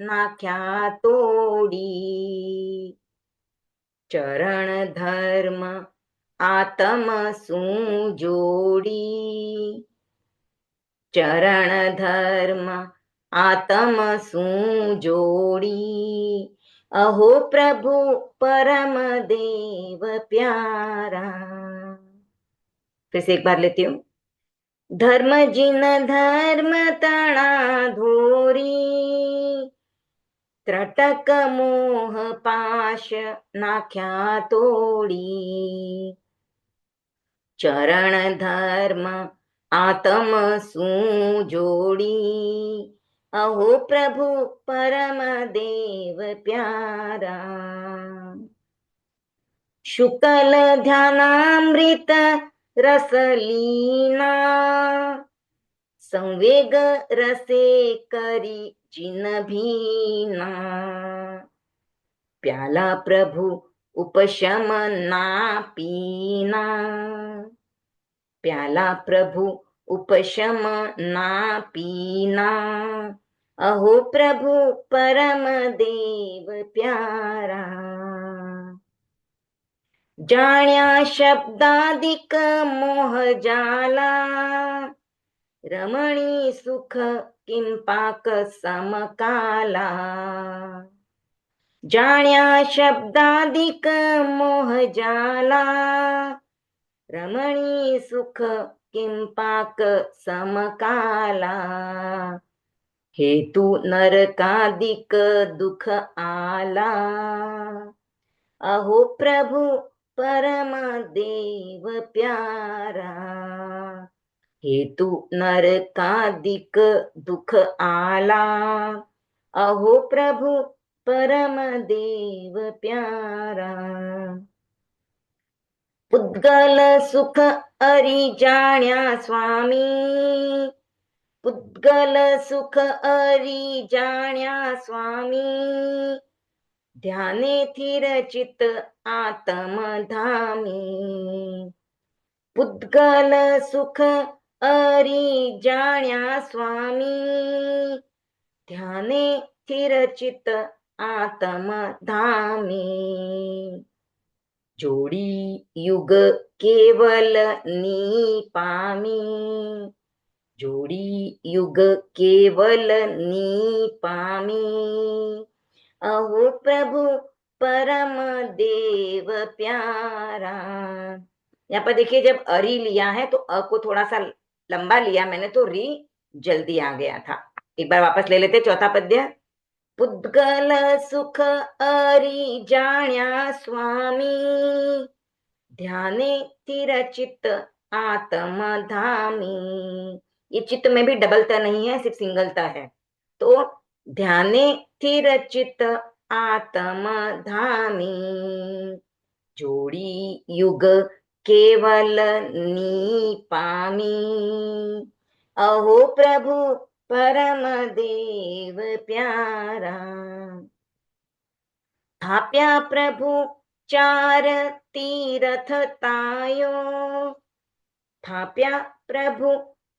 नाख्या तोडी, चरण धर्म आत्म सु जोड़ी, चरण धर्म आत्म सु जोड़ी, अहो प्रभु परम देव प्यारा। फिर से एक बार लेती हूँ। धर्म जिन धर्म तना धोरी, ત્રટક મોહ પાશ નાખ્યા તોડી, ચરણ ધર્મ આતમ શું જોડી, અહો પ્રભુ પરમ દેવ પ્યારા। શુકલ ધ્યાનામૃત રસલીના, સંવેગ રસે કરી जिन भीना, प्याला प्रभु उपशम ना पीना, प्याला प्रभु उपशम ना पीना, अहो प्रभु परम देव प्यारा। जाण्या शब्दादिक मोह जाला, रमणी सुख किंपाक समकाला। जाण्या शब्दादिक मोह जाला, रमणी सुख किंपाक समकाला। हेतु नरकादिक दुख आला, अहो प्रभु परम देव प्यारा। हेतु नरकादिक दुख आला, अहो प्रभु परम देव प्यारा। पुद्गल सुख अरि जाण्या स्वामी, पुद्गल सुख अरि जाण्या स्वामी, ध्याने थिर चित आत्म धामी। पुद्गल सुख अरि जाण्या स्वामी, ध्याने थिर चित आत्म धामी। जोडी युग केवल नी पामी, जोडी युग केवल नी पामी, अहो प्रभु परम देव प्यारा। यहाँ पर देखिए, जब अरी लिया है तो अ को थोड़ा सा लंबा लिया मैंने, तो री जल्दी आ गया था। एक बार वापस ले लेते चौथा पद्य। पुद्गल सुख अरि जाण्या स्वामी, ध्याने स्थिर चित्त आत्म धामी। ये चित्त में भी डबलता नहीं है, सिर्फ सिंगलता है। तो ध्याने स्थिर चित्त आत्म धामी, जोड़ी युग केवल नी पामी, अहो प्रभु परम देव प्यारा। थाप्या प्रभु चार तीरथ तायो, थाप्या प्रभु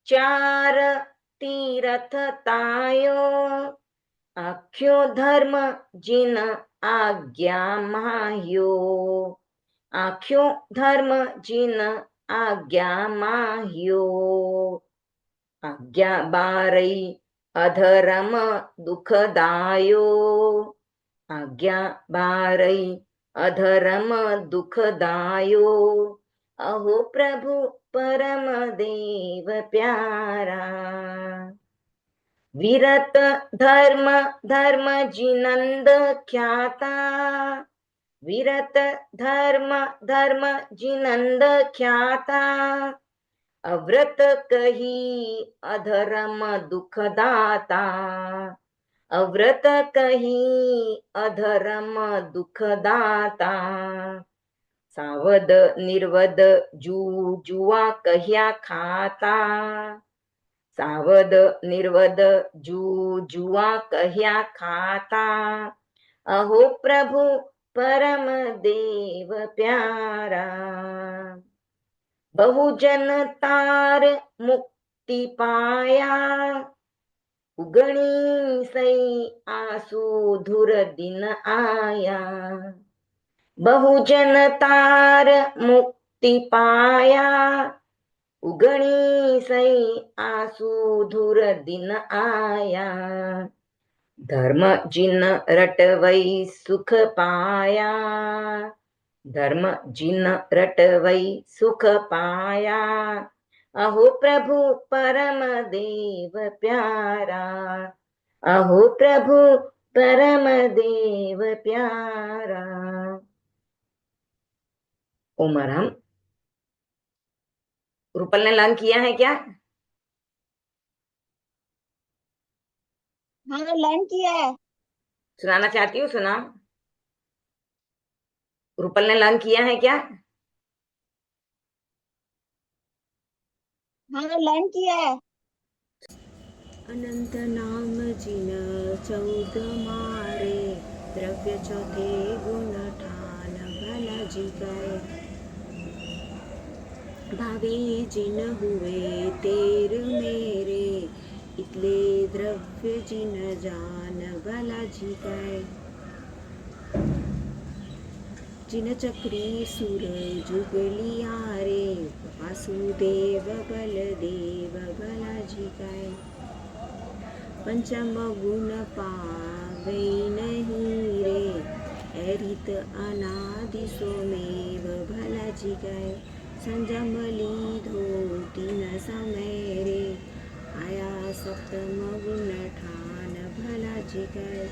चार तीरथ तायो, आख्यो धर्म जिन आज्ञा माह्यो, आख्यो धर्म जिन आज्ञा माह्यो। आज्ञा बारई अधर्म दुखदायो, आज्ञा बारई अधर्म दुखदायो, अहो प्रभु परम देव प्यारा। विरत धर्म धर्म जिनंद ख्याता, विरत धर्म धर्म जिनंद ख्याता, अव्रत कही अधर्म दुखदाता, अव्रत कही अधर्म दुखदाता। सावध निर्वद जू जुआ कह्या खाता, सावध निर्वद जू जुआ कह्या खाता, अहो प्रभु परम देव प्यारा। बहुजन तार मुक्ति पाया, उगणी सई आसू धुर दिन आया। बहुजन तार मुक्ति पाया, उगणी सई आसू धुर दिन आया। धर्म जिन रटवई सुख पाया, धर्म जिन रटवई सुख पाया, अहो प्रभु परम देव प्यारा, अहो प्रभु परम देव प्यारा। उमरम, रूपल ने लर्न किया है क्या? हाँ लर्न किया है। सुनाना चाहती हूँ, सुना। रूपल ने लर्न किया है क्या? हाँ लर्न किया है। अनंत नाम जिन चौद मारे, द्रव्य चौथे गुण ठान भला जी गए। भावी जिन हुए तेर मेरे, इतले द्रव्य जिन जान भला जी गए। जिन चक्री सुर जुगलिया रे, वासुदेव बलदेव भला जी गए। पंचम गुण पावे नहीं रे, एरित अनादि सोमेव भला जी गए। संजम लीधो तीन समय रे, आया सप्तम गुण ठान भला जी गए।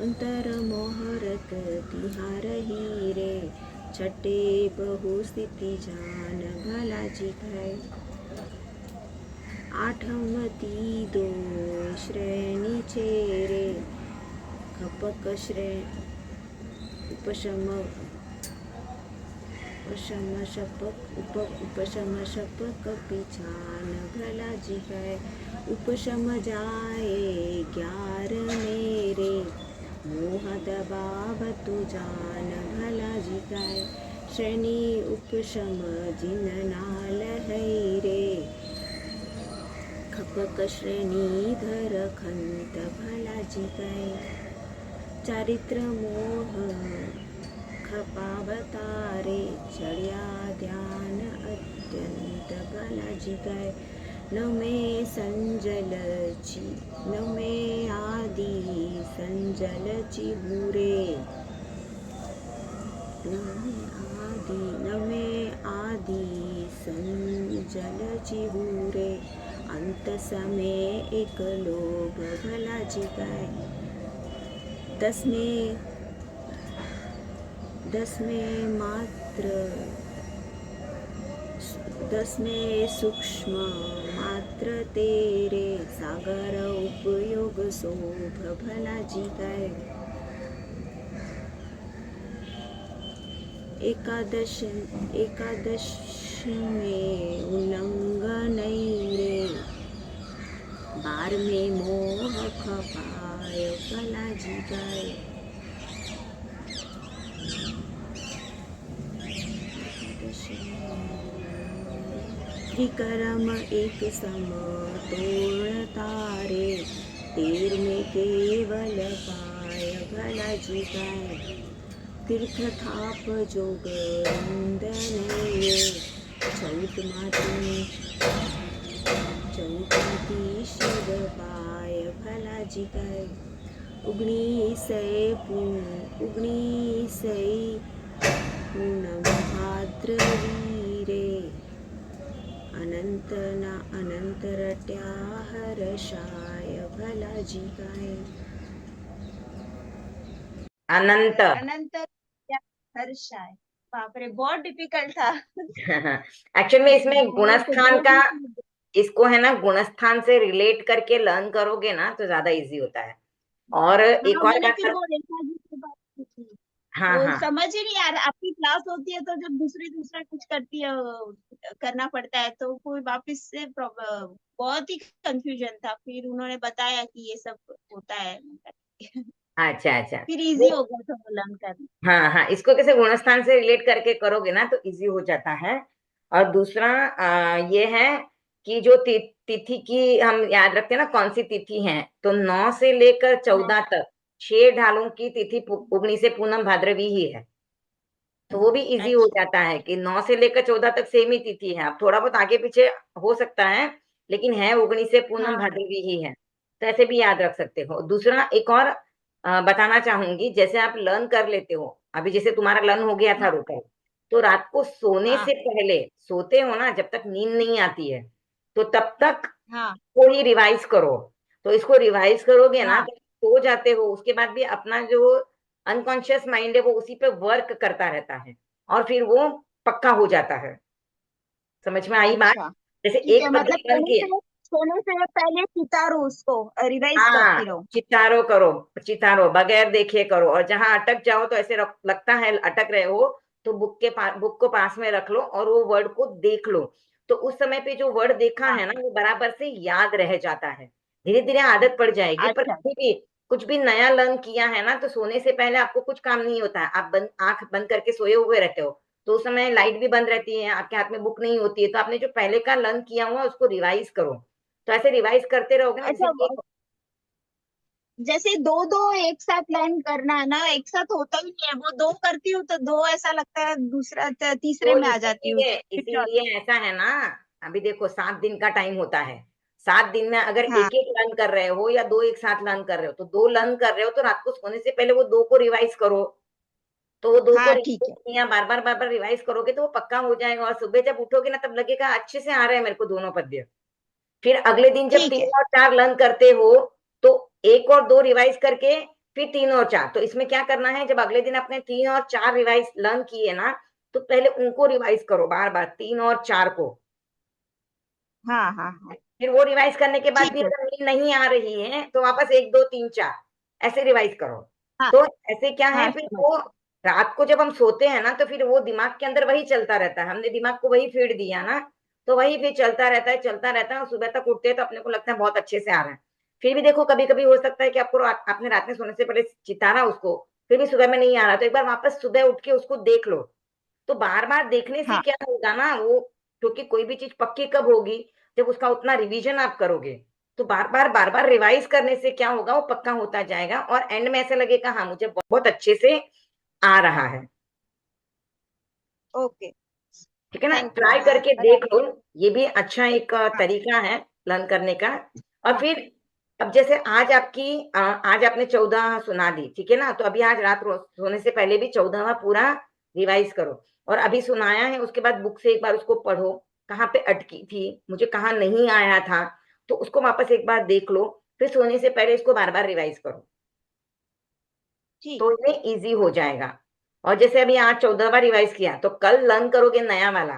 अंतर मोहरत तिहार ही रे, छठे बहु स्थिति जान भला जी गए। आठमती दो श्रेणी चेरे, खपक उपशम उपशम शपक पिछान भला जी गए। उपशम जाए 11 मेरे, मोह दबाव तु जान भला जी गए। श्रेणी उपशम जिन नाल है रे, खपक श्रेणीधर खंत भला जी गए। चारित्र मोह खपावतारे, चढ़िया ध्यान अत्यंत भला जी गए। न में संजल न में आदि संजल चिबूरे, न में आदि संजल चिबूरे। अंत समय एक लोभ भला जी गए। दस में सूक्ष्म मात्र तेरे, सागर उपयोग शोभ भला जी गए। एकादश में उल्लंघन रे, 12 में मोह खपाय भला जी गए। त्रिकर्म एक सम तोड़ तारे, 13 में केवल पाय भला जी गए। तीर्थ थाप जोग वंदन, चौथी शिव पाय भला जी गए। 19 पूनम भाद्रवी रे, अनंत रट्या हर्षाय भला जी गए। अनंत हर्षाय, बाप रे बहुत डिफिकल्ट था। एक्चुअल में इसमें गुणस्थान का, इसको है ना गुणस्थान से रिलेट करके लर्न करोगे ना तो ज्यादा इजी होता है। और एक हाँ और मैंने फिर बात, वो रेखा जी से बात की थी, हाँ वो हाँ समझ ही नहीं आ रहा। आपकी क्लास होती है तो जब दूसरा कुछ करती है, करना पड़ता है, तो कोई वापस से बहुत ही कंफ्यूजन था। फिर उन्होंने बताया कि ये सब होता है। अच्छा अच्छा। फिर इजी हो गया था वो लर्न करना। हाँ हाँ, इसको कैसे गुणस्थान से रिलेट करके करोगे ना तो इजी हो जाता है। और दूसरा ये है कि जो तिथि की हम याद रखते हैं ना, कौन सी तिथि है, तो 9 से लेकर हाँ 14 तक 6 ढालों की तिथि उगनी से पूनम भाद्रवी ही है। तो वो भी इजी हो अच्छा जाता है कि 9 से लेकर 14 तक सेम ही तिथि है। अब थोड़ा बहुत आगे पीछे हो सकता है, लेकिन है उगनी से पूनम हाँ भाद्रवी ही है। तो ऐसे भी याद रख सकते हो। दूसरा एक और बताना चाहूंगी, जैसे आप लर्न कर लेते हो, अभी जैसे तुम्हारा लर्न हो गया था हाँ रुपए, तो रात को सोने हाँ से पहले, सोते हो ना जब तक नींद नहीं आती है, तो तब तक हाँ को ही रिवाइज करो। तो इसको रिवाइज करोगे ना हाँ। तो सो जाते हो, उसके बाद भी अपना जो अनकॉन्शियस माइंड है वो उसी पे वर्क करता रहता है, और फिर वो पक्का हो जाता है। समझ में आई बात? अच्छा जैसे ठीक है, एक मतलब पद्य लर्न किया। सोने से पहले चितारू उसको रिवाइज हाँ, करती रहो। चितारो करो, चितारो बगैर देखे करो, और जहां अटक जाओ तो ऐसे लगता है अटक रहे हो, तो बुक को पास में रख लो और वो वर्ड को देख लो। तो उस समय पे जो वर्ड देखा हाँ है ना वो बराबर से याद रह जाता है, धीरे धीरे आदत पड़ जाएगी। पर अच्छा कभी भी कुछ भी नया लर्न किया है ना, तो सोने से पहले आपको कुछ काम नहीं होता है, आप आंख बंद करके सोए हुए रहते हो, तो उस समय लाइट भी बंद रहती है, आपके हाथ में बुक नहीं होती है, तो आपने जो पहले का लर्न किया हुआ उसको रिवाइज करो। तो ऐसे रिवाइज करते रहोगे ना, जैसे अच्छा। एक, जैसे दो दो एक साथ लर्न करना है ना, एक साथ होता ही नहीं है, वो दो करती हूँ तो दो ऐसा लगता है, दूसरा तीसरे तो में आ जाती हूँ, इसीलिए फिर इसीलिए ऐसा है ना, अभी देखो 7 दिन का टाइम होता है, 7 दिन में अगर हाँ एक एक लर्न कर रहे हो या दो एक साथ लर्न कर रहे हो, तो दो लर्न कर रहे हो तो रात को सोने से पहले वो दो को रिवाइज करो। तो वो दो को हाँ ठीक रिवाइज है किया, बार बार रिवाइज करोगे तो वो पक्का हो जाएगा, और सुबह जब उठोगे ना तब लगेगा अच्छे से आ रहे हैं मेरे को दोनों पद्य। फिर अगले दिन जब ठीक है। 3 और 4 लर्न करते हो, तो एक और दो रिवाइज करके फिर 3 और 4, तो इसमें क्या करना है, जब अगले दिन अपने 3 और 4 रिवाइज लर्न किए ना, तो पहले उनको रिवाइज करो बार बार 3 और 4 को। हाँ हाँ हाँ फिर वो रिवाइज करने के बाद ठीक भी है। अगर नींद नहीं आ रही है तो वापस 1 2 3 4 ऐसे रिवाइज करो। हाँ तो ऐसे क्या है, हाँ फिर समझ। वो रात को जब हम सोते हैं ना तो फिर वो दिमाग के अंदर वही चलता रहता है, हमने दिमाग को वही फीड दिया ना, तो वही फिर चलता रहता है, चलता रहता है, और सुबह तक उठते हैं तो अपने को लगता है बहुत अच्छे से आ रहा है। फिर भी देखो कभी कभी हो सकता है कि आपको आपने रात में सोने से पहले चितारा उसको, फिर भी सुबह में नहीं आ रहा, तो एक बार वापस सुबह उठ के उसको देख लो। तो बार बार देखने से हाँ क्या होगा ना वो, क्योंकि कोई भी चीज पक्की कब होगी, जब उसका उतना रिवीजन आप करोगे। तो बार बार रिवाइज करने से क्या होगा, वो पक्का होता जाएगा, और एंड में ऐसा लगेगा हाँ मुझे बहुत अच्छे से आ रहा है। ओके। ठीक है ना, थैंक यू, ट्राई हाँ करके देख बराबर। लो। ये भी अच्छा एक हाँ तरीका है लर्न करने का। और हाँ फिर अब जैसे आज आज आपने 14 सुना दी, ठीक है ना, तो अभी आज रात सोने से पहले भी 14वां पूरा रिवाइज करो। और अभी सुनाया है उसके बाद बुक से एक बार उसको पढ़ो, कहाँ पे अटकी थी, मुझे कहाँ नहीं आया था, तो उसको वापस एक बार देख लो। फिर सोने से पहले इसको बार बार रिवाइज करो, ठीक तो है। ये इजी हो जाएगा। और जैसे अभी आज 14वां रिवाइज किया, तो कल लर्न करोगे नया वाला,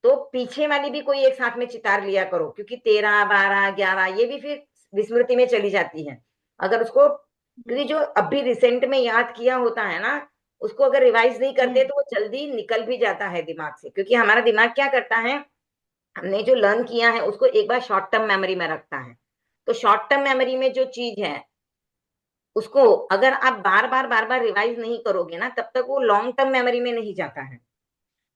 तो पीछे वाली भी कोई एक साथ में चितार लिया करो, क्योंकि 13 12 11 ये भी फिर विस्मृति में चली जाती है। अगर उसको, हम्म क्योंकि जो अभी रिसेंट में याद किया होता है ना, उसको अगर रिवाइज नहीं करते हम्म तो वो जल्दी निकल भी जाता है दिमाग से, क्योंकि हमारा दिमाग क्या करता है, हमने जो लर्न किया है उसको एक बार शॉर्ट टर्म मेमोरी में रखता है। तो शॉर्ट टर्म मेमोरी में जो चीज है उसको अगर आप बार बार रिवाइज नहीं करोगे ना, तब तक वो लॉन्ग टर्म मेमोरी में नहीं जाता है।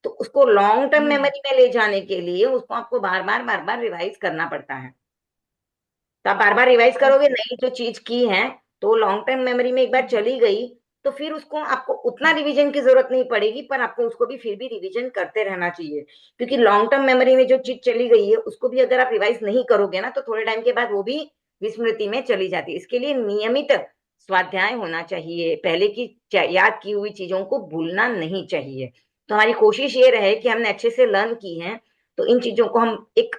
तो उसको लॉन्ग टर्म हम्म मेमोरी में ले जाने के लिए उसको आपको बार बार रिवाइज करना पड़ता है। तो आप बार बार रिवाइज करोगे ओके। नई जो चीज की है, तो लॉन्ग टर्म मेमोरी में एक बार हम्म चली गई, तो फिर उसको आपको उतना रिवीजन की जरूरत नहीं पड़ेगी, पर आपको उसको भी फिर भी रिवीजन करते रहना चाहिए। क्योंकि लॉन्ग टर्म मेमोरी में जो चीज चली गई है उसको भी अगर आप रिवाइज नहीं करोगे ना, तो थोड़े टाइम के बाद वो भी विस्मृति में चली जाती है। इसके लिए नियमित स्वाध्याय होना चाहिए, पहले की याद की हुई चीजों को भूलना नहीं चाहिए। तो हमारी कोशिश ये रहे कि हमने अच्छे से लर्न की है, तो इन चीजों को हम एक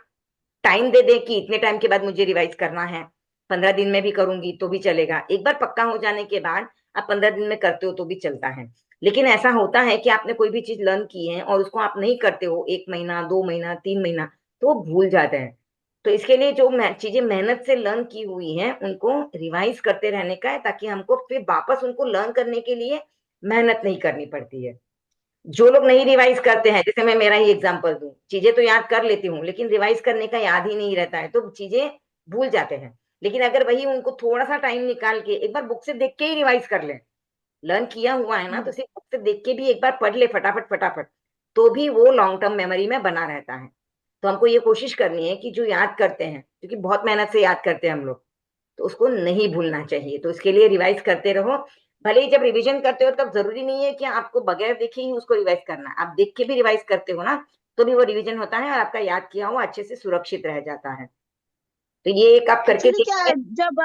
टाइम दे दें कि इतने टाइम के बाद मुझे रिवाइज करना है। 15 दिन में भी करूंगी तो भी चलेगा, एक बार पक्का हो जाने के बाद आप 15 दिन में करते हो तो भी चलता है। लेकिन ऐसा होता है कि आपने कोई भी चीज लर्न की है और उसको आप नहीं करते हो 1 महीना 2 महीना 3 महीना, तो वो भूल जाते हैं। तो इसके लिए जो चीजें मेहनत से लर्न की हुई हैं उनको रिवाइज करते रहने का है, ताकि हमको फिर वापस उनको लर्न करने के लिए मेहनत नहीं करनी पड़ती है। जो लोग नहीं रिवाइज करते हैं, जैसे मैं मेरा ही एग्जांपल दूं, चीजें तो याद कर लेती हूँ लेकिन रिवाइज करने का याद ही नहीं रहता है, तो चीजें भूल जाते हैं। लेकिन अगर वही उनको थोड़ा सा टाइम निकाल के एक बार बुक से देख के ही रिवाइज कर ले, लर्न किया हुआ है ना, तो हम्म सिर्फ बुक से देख के भी एक बार पढ़ ले फटाफट फटाफट, तो भी वो लॉन्ग टर्म मेमोरी में बना रहता है। तो हमको ये कोशिश करनी है कि जो याद करते हैं, क्योंकि बहुत मेहनत से याद करते हैं हम लोग, तो उसको नहीं भूलना चाहिए। तो इसके लिए रिवाइज करते रहो। भले ही जब रिवीजन करते हो तब जरूरी नहीं है कि आपको बगैर देखे ही उसको रिवाइज करना है, आप देख के भी रिवाइज करते हो ना, तो भी वो रिवीजन होता है और आपका याद किया हुआ अच्छे से सुरक्षित रह जाता है। तो ये एक आप करके एक्चुअली क्या है, देखिए। जब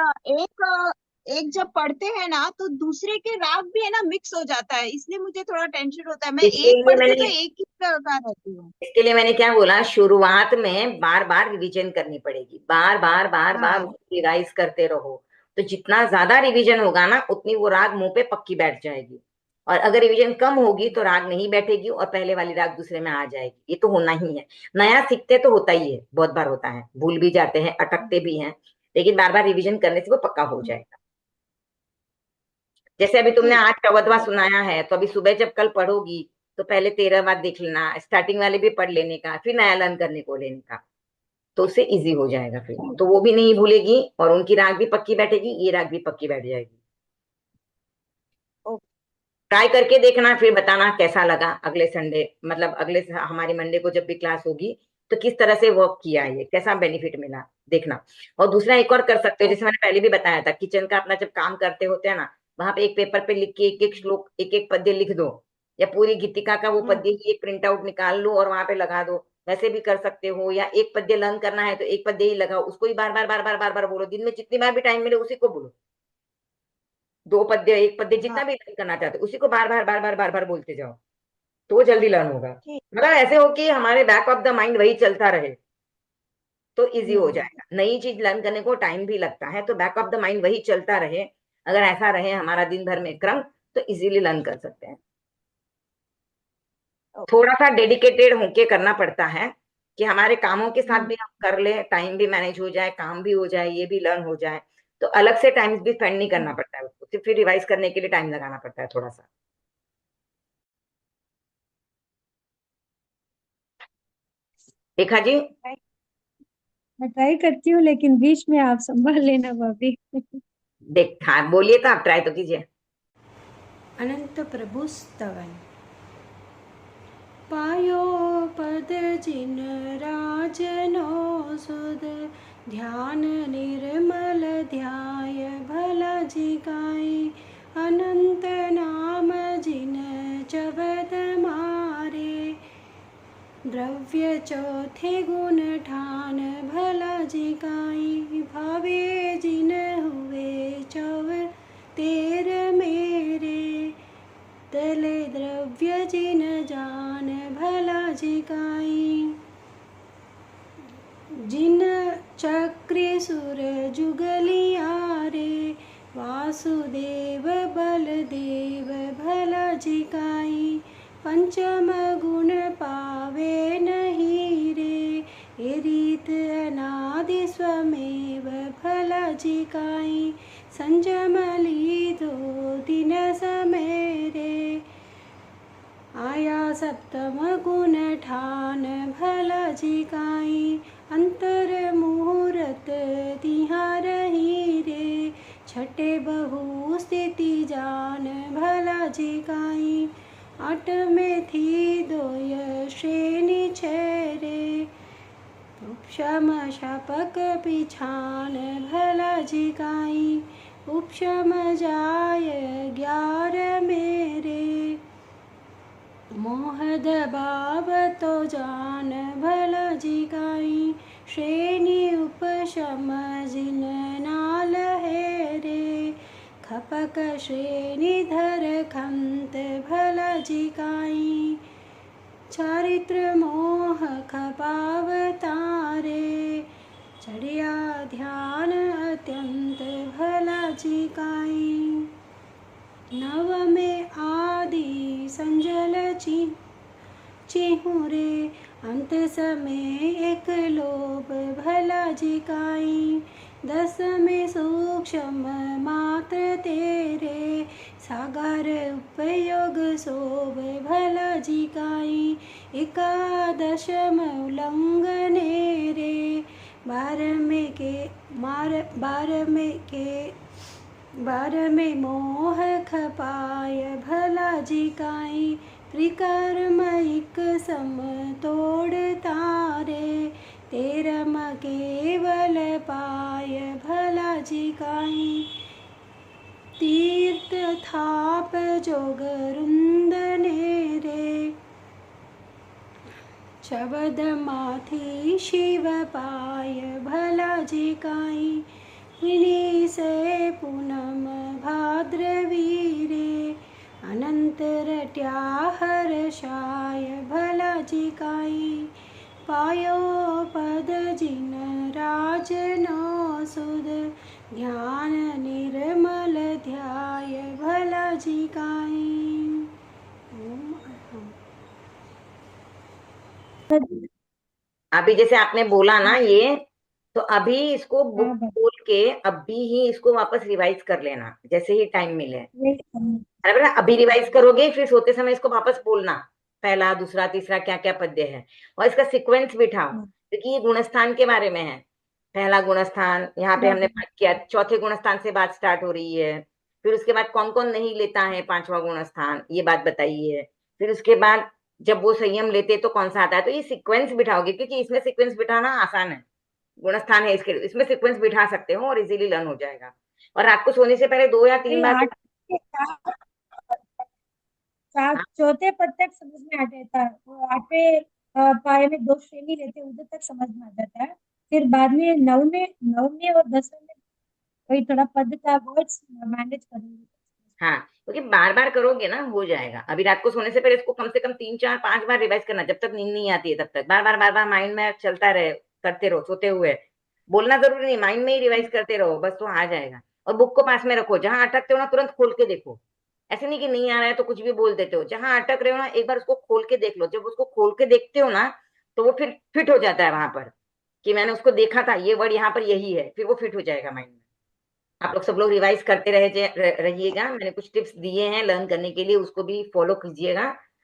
एक जब पढ़ते हैं ना तो दूसरे के राग भी है ना मिक्स हो जाता है, इसलिए मुझे थोड़ा टेंशन होता है। मैं इसके एक लिए पढ़ती हूँ तो मैंने एक ही का रहती हूँ। इसके लिए मैंने क्या बोला, शुरुआत में बार बार रिवीजन करनी पड़ेगी, बार बार बार बार हाँ रिवाइज करते रहो। तो जितना ज्यादा रिवीजन होगा ना, उतनी वो राग मुंह पे पक्की बैठ जाएगी। और अगर रिवीजन कम होगी तो राग नहीं बैठेगी और पहले वाली राग दूसरे में आ जाएगी। ये तो होना ही है। नया सीखते तो होता ही है, बहुत बार होता है, भूल भी जाते हैं, अटकते भी हैं, लेकिन बार बार रिवीजन करने से वो पक्का हो जाएगा। जैसे अभी तुमने ठीक आज है। चौदहवां सुनाया है, तो अभी सुबह जब कल पढ़ोगी तो पहले 13वां देख लेना, स्टार्टिंग वाले भी पढ़ लेने का, फिर नया लर्न करने को लेने का। तो उससे इजी हो जाएगा, फिर तो वो भी नहीं भूलेगी और उनकी राग भी पक्की बैठेगी, ये राग भी पक्की बैठ जाएगी। ओके। ट्राई करके देखना, फिर बताना कैसा लगा। अगले संडे मतलब हमारी मंडे को जब भी क्लास होगी, तो किस तरह से वर्क किया, ये कैसा बेनिफिट मिला, देखना। और दूसरा एक और कर सकते हो, जैसे मैंने पहले भी बताया था, किचन का अपना जब काम करते होते हैं ना, वहां पे एक पेपर पे लिख के एक एक श्लोक, एक एक पद्य लिख दो, या पूरी गीतिका का वो पद्य ही एक प्रिंट आउट निकाल लो और वहां पे लगा दो। वैसे भी कर सकते हो, या एक पद्य लर्न करना है तो एक पद्य ही लगाओ, उसको ही बार बार बार बार बार बार बोलो, दिन में जितनी बार भी टाइम मिले उसी को बोलो। दो पद्य, एक पद्य, हाँ जितना भी लर्न करना चाहते हो उसी को बार बार बार बार बार बार बोलते जाओ, तो वो जल्दी लर्न होगा। ठीक। मतलब ऐसे हो कि हमारे बैक ऑफ द माइंड वही चलता रहे, तो इजी हो हम्म। जाएगा। नई चीज लर्न करने को टाइम भी लगता है, तो बैक ऑफ द माइंड वही चलता रहे, अगर ऐसा रहे हमारा दिन भर में क्रम, तो इजीली लर्न कर सकते हैं। थोड़ा सा डेडिकेटेड होके करना पड़ता है, कि हमारे कामों के साथ भी हम कर ले, टाइम भी मैनेज हो जाए, काम भी हो जाए, ये भी लर्न हो जाए। तो अलग से टाइम भी स्पेंड नहीं करना पड़ता है उसको, सिर्फ फिर रिवाइज करने के लिए टाइम लगाना पड़ता है थोड़ा सा। देखा जी। मैं ट्राई करती हूँ, लेकिन बीच में आप संभाल लेना भाभी। देख, हाँ बोलिए, तो आप ट्राई तो कीजिए। अनंत प्रभु स्तवन। पायो पद जिन राजनो सुध, ध्यान निर्मल ध्याय भला जिगाई। अनंत नाम जिन जबद मारे, द्रव्य चौथे गुण ठान भला जिगाई। भावे जिन हुए चव तेर मेरे, तले द्रव्य जिन जान भला जिगाई। जिन चक्र सुर जुगलिया रे, वासुदेव बलदेव भला जिगाई। पंचम गुण पावे नहीं रे, ए रीत अनादि स्वमेव भला जिगाई। संजम लीधो दिन समेरे, आया सप्तम गुण ठान भला जिगाई। अंतर मुहूर्त तिहारही रे, छठे बहु स्थिति जान भला जिगाई। आठ में थी दोय श्रेणी छेरे, उपशम शपक पिछान भला जिगाई। उपशम जाय 11 मेरे, मोहद बाब तो जान भला जिगाई। श्रेणी उपशम जिन नाल है रे, खपक श्रेणी धर खंत भला जिगाई। चारित्र मोह खपाव तारे, चढ़िया ध्यान अत्यंत भला जिगाई। नव में आदि संजल चिहुरे, अंत समय एक लोभ भला जिगाई। 10 में सूक्ष्म मात्र तेरे, सागर उपयोग शोभ भला जिगाई। 11 उल्लंघने रे, 12 में मोह खपाय भला जिगाई। त्रिकर्म एक सम तोड़ तारे, 13 केवल पाय भला जिगाई। तीर्थ थाप जोग रुंदने रे, शब्द माथी शिव पाय भला जी काई, विनी से पूनम भाद्रवी रे, अनंत रट्या हर्षाय भला जी काई, पायो पद जिन राजनो सुध, ध्यान निर्मल ध्याय भला जी काई। ओम अहम। अभी जैसे आपने बोला ना ये, तो अभी इसको बुक हाँ भाभी, खोल के अभी ही इसको वापस रिवाइज कर लेना जैसे ही टाइम मिले। वही करना। अरे बेटा अभी रिवाइज करोगे फिर सोते समय इसको वापस बोलना, पहला दूसरा तीसरा क्या क्या पद्य है, और इसका सीक्वेंस बिठाओ हाँ, क्योंकि ये गुणस्थान के बारे में है। पहला गुणस्थान यहाँ पे हमने बराबर। पाठ किया, चौथे गुणस्थान से बात स्टार्ट हो रही है। फिर उसके बाद कौन कौन नहीं लेता है पांचवा गुणस्थान, ये बात बताई है। फिर उसके बाद जब वो संयम लेते तो कौन सा आता है, तो ये सीक्वेंस बिठाओगे क्योंकि इसमें सीक्वेंस बिठाना आसान है। गुणस्थान है इसके, इसमें सीक्वेंस बिठा सकते हो और इजीली लर्न हो जाएगा। और रात को सोने से पहले 2 या 3 वही बार तो, आठ के चार, चौथे पद तक समझ में आ जाता है, वो आठवें पाए में दो श्रेणी रहते हैं, उधर तक समझ में आ जाता है। फिर बाद में नवमे नवमे और 10वें में वही थोड़ा पद का वर्ड्स मैनेज करेंगे। हाँ क्योंकि बार बार करोगे ना हो जाएगा। अभी रात को सोने से पहले इसको कम से कम 3 4 5 बार रिवाइज करना, जब तक नींद नहीं आती है तब तक बार बार माइंड में चलता रहे, करते रहो सोते हुए। बोलना जरूरी नहीं, माइंड में ही रिवाइज करते रहो बस, तो आ जाएगा। और बुक को पास में रखो, जहां अटकते हो ना तुरंत खोल के देखो। ऐसे नहीं कि नहीं आ रहा है तो कुछ भी बोल देते हो, जहां अटक रहे हो ना एक बार उसको खोल के देख लो। जब उसको खोल के देखते हो ना तो वो फिर फिट हो जाता है वहां पर, कि मैंने उसको देखा था, ये वर्ड यहाँ पर यही है, फिर वो फिट हो जाएगा माइंड में। आप लोग सब लोग रिवाइज करते रहिएगा। मैंने कुछ टिप्स दिए हैं लर्न करने के लिए, उसको भी फॉलो कीजिएगा।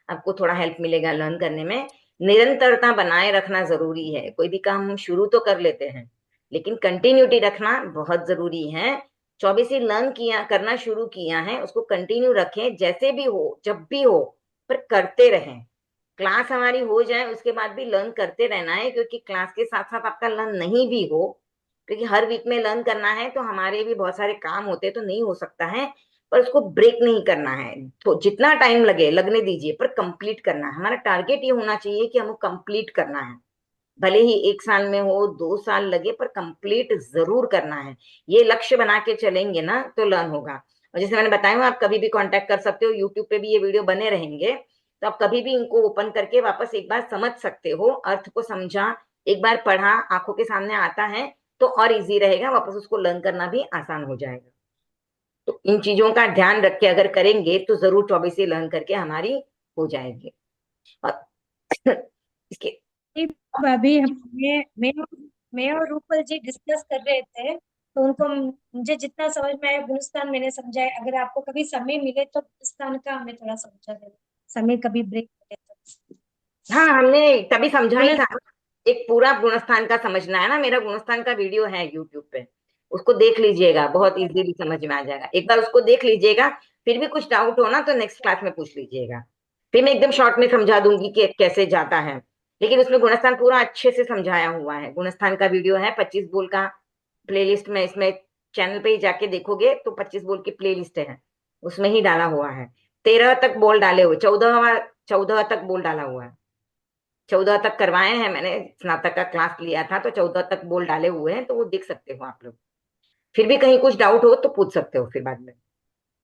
आपको थोड़ा हेल्प मिलेगा लर्न करने में। निरंतरता बनाए रखना जरूरी है। कोई भी काम हम शुरू तो कर लेते हैं लेकिन कंटिन्यूटी रखना बहुत जरूरी है। 24 ही लर्न किया, करना शुरू किया है, उसको कंटिन्यू रखें जैसे भी हो जब भी हो, पर करते रहें। क्लास हमारी हो जाए उसके बाद भी लर्न करते रहना है, क्योंकि क्लास के साथ साथ आपका लर्न नहीं भी हो, क्योंकि हर वीक में लर्न करना है तो हमारे भी बहुत सारे काम होते हैं तो नहीं हो सकता है। पर उसको ब्रेक नहीं करना है, तो जितना टाइम लगे लगने दीजिए, पर कंप्लीट करना है। हमारा टारगेट ये होना चाहिए कि हमको कंप्लीट करना है। भले ही 1 साल में हो 2 साल लगे, पर कंप्लीट जरूर करना है। ये लक्ष्य बना के चलेंगे ना तो लर्न होगा। और जैसे मैंने बताया आप कभी भी कांटेक्ट कर सकते हो, यूट्यूब पे भी ये वीडियो बने रहेंगे, तो आप कभी भी इनको ओपन करके वापस एक बार समझ सकते हो। अर्थ को समझा, एक बार पढ़ा, आंखों के सामने आता है तो और इजी रहेगा, वापस उसको लर्न करना भी आसान हो जाएगा। तो इन चीजों का ध्यान रख के अगर करेंगे तो जरूर 24 से लर्न करके हमारी हो जाएगी। और इसके नहीं, भाभी मैं और रूपल जी डिस्कस कर रहे थे, तो उनको मुझे जितना समझ में आया गुलिस्तान मैंने समझा है। अगर आपको कभी समय मिले तो गुलिस्तान का हमें थोड़ा समझा देना, समय कभी ब्रेक मिले तो। हाँ हमने तभी समझा ही था। गुणस्तान। एक पूरा गुणस्थान का समझना है ना, मेरा गुणस्थान का वीडियो है यूट्यूब पे, उसको देख लीजिएगा, बहुत इजीली समझ में आ जाएगा। एक बार उसको देख लीजिएगा, फिर भी कुछ डाउट हो ना तो नेक्स्ट क्लास में पूछ लीजिएगा। फिर मैं एकदम शॉर्ट में समझा दूंगी कि कैसे जाता है। लेकिन उसमें गुणस्थान पूरा अच्छे से समझाया हुआ है। गुणस्थान का वीडियो है 25 बोल का, प्लेलिस्ट में, इसमें चैनल पे ही जाके देखोगे तो 25 बोल की प्लेलिस्ट है, उसमें ही डाला हुआ है। 13 तक बोल डाले हुए, 14 तक बोल डाला हुआ है। 14 तक करवाए हैं मैंने, स्नातक का क्लास लिया था तो 14 तक बोल डाले हुए हैं, तो वो देख सकते हो आप लोग। फिर भी कहीं कुछ डाउट हो तो पूछ सकते हो फिर बाद में।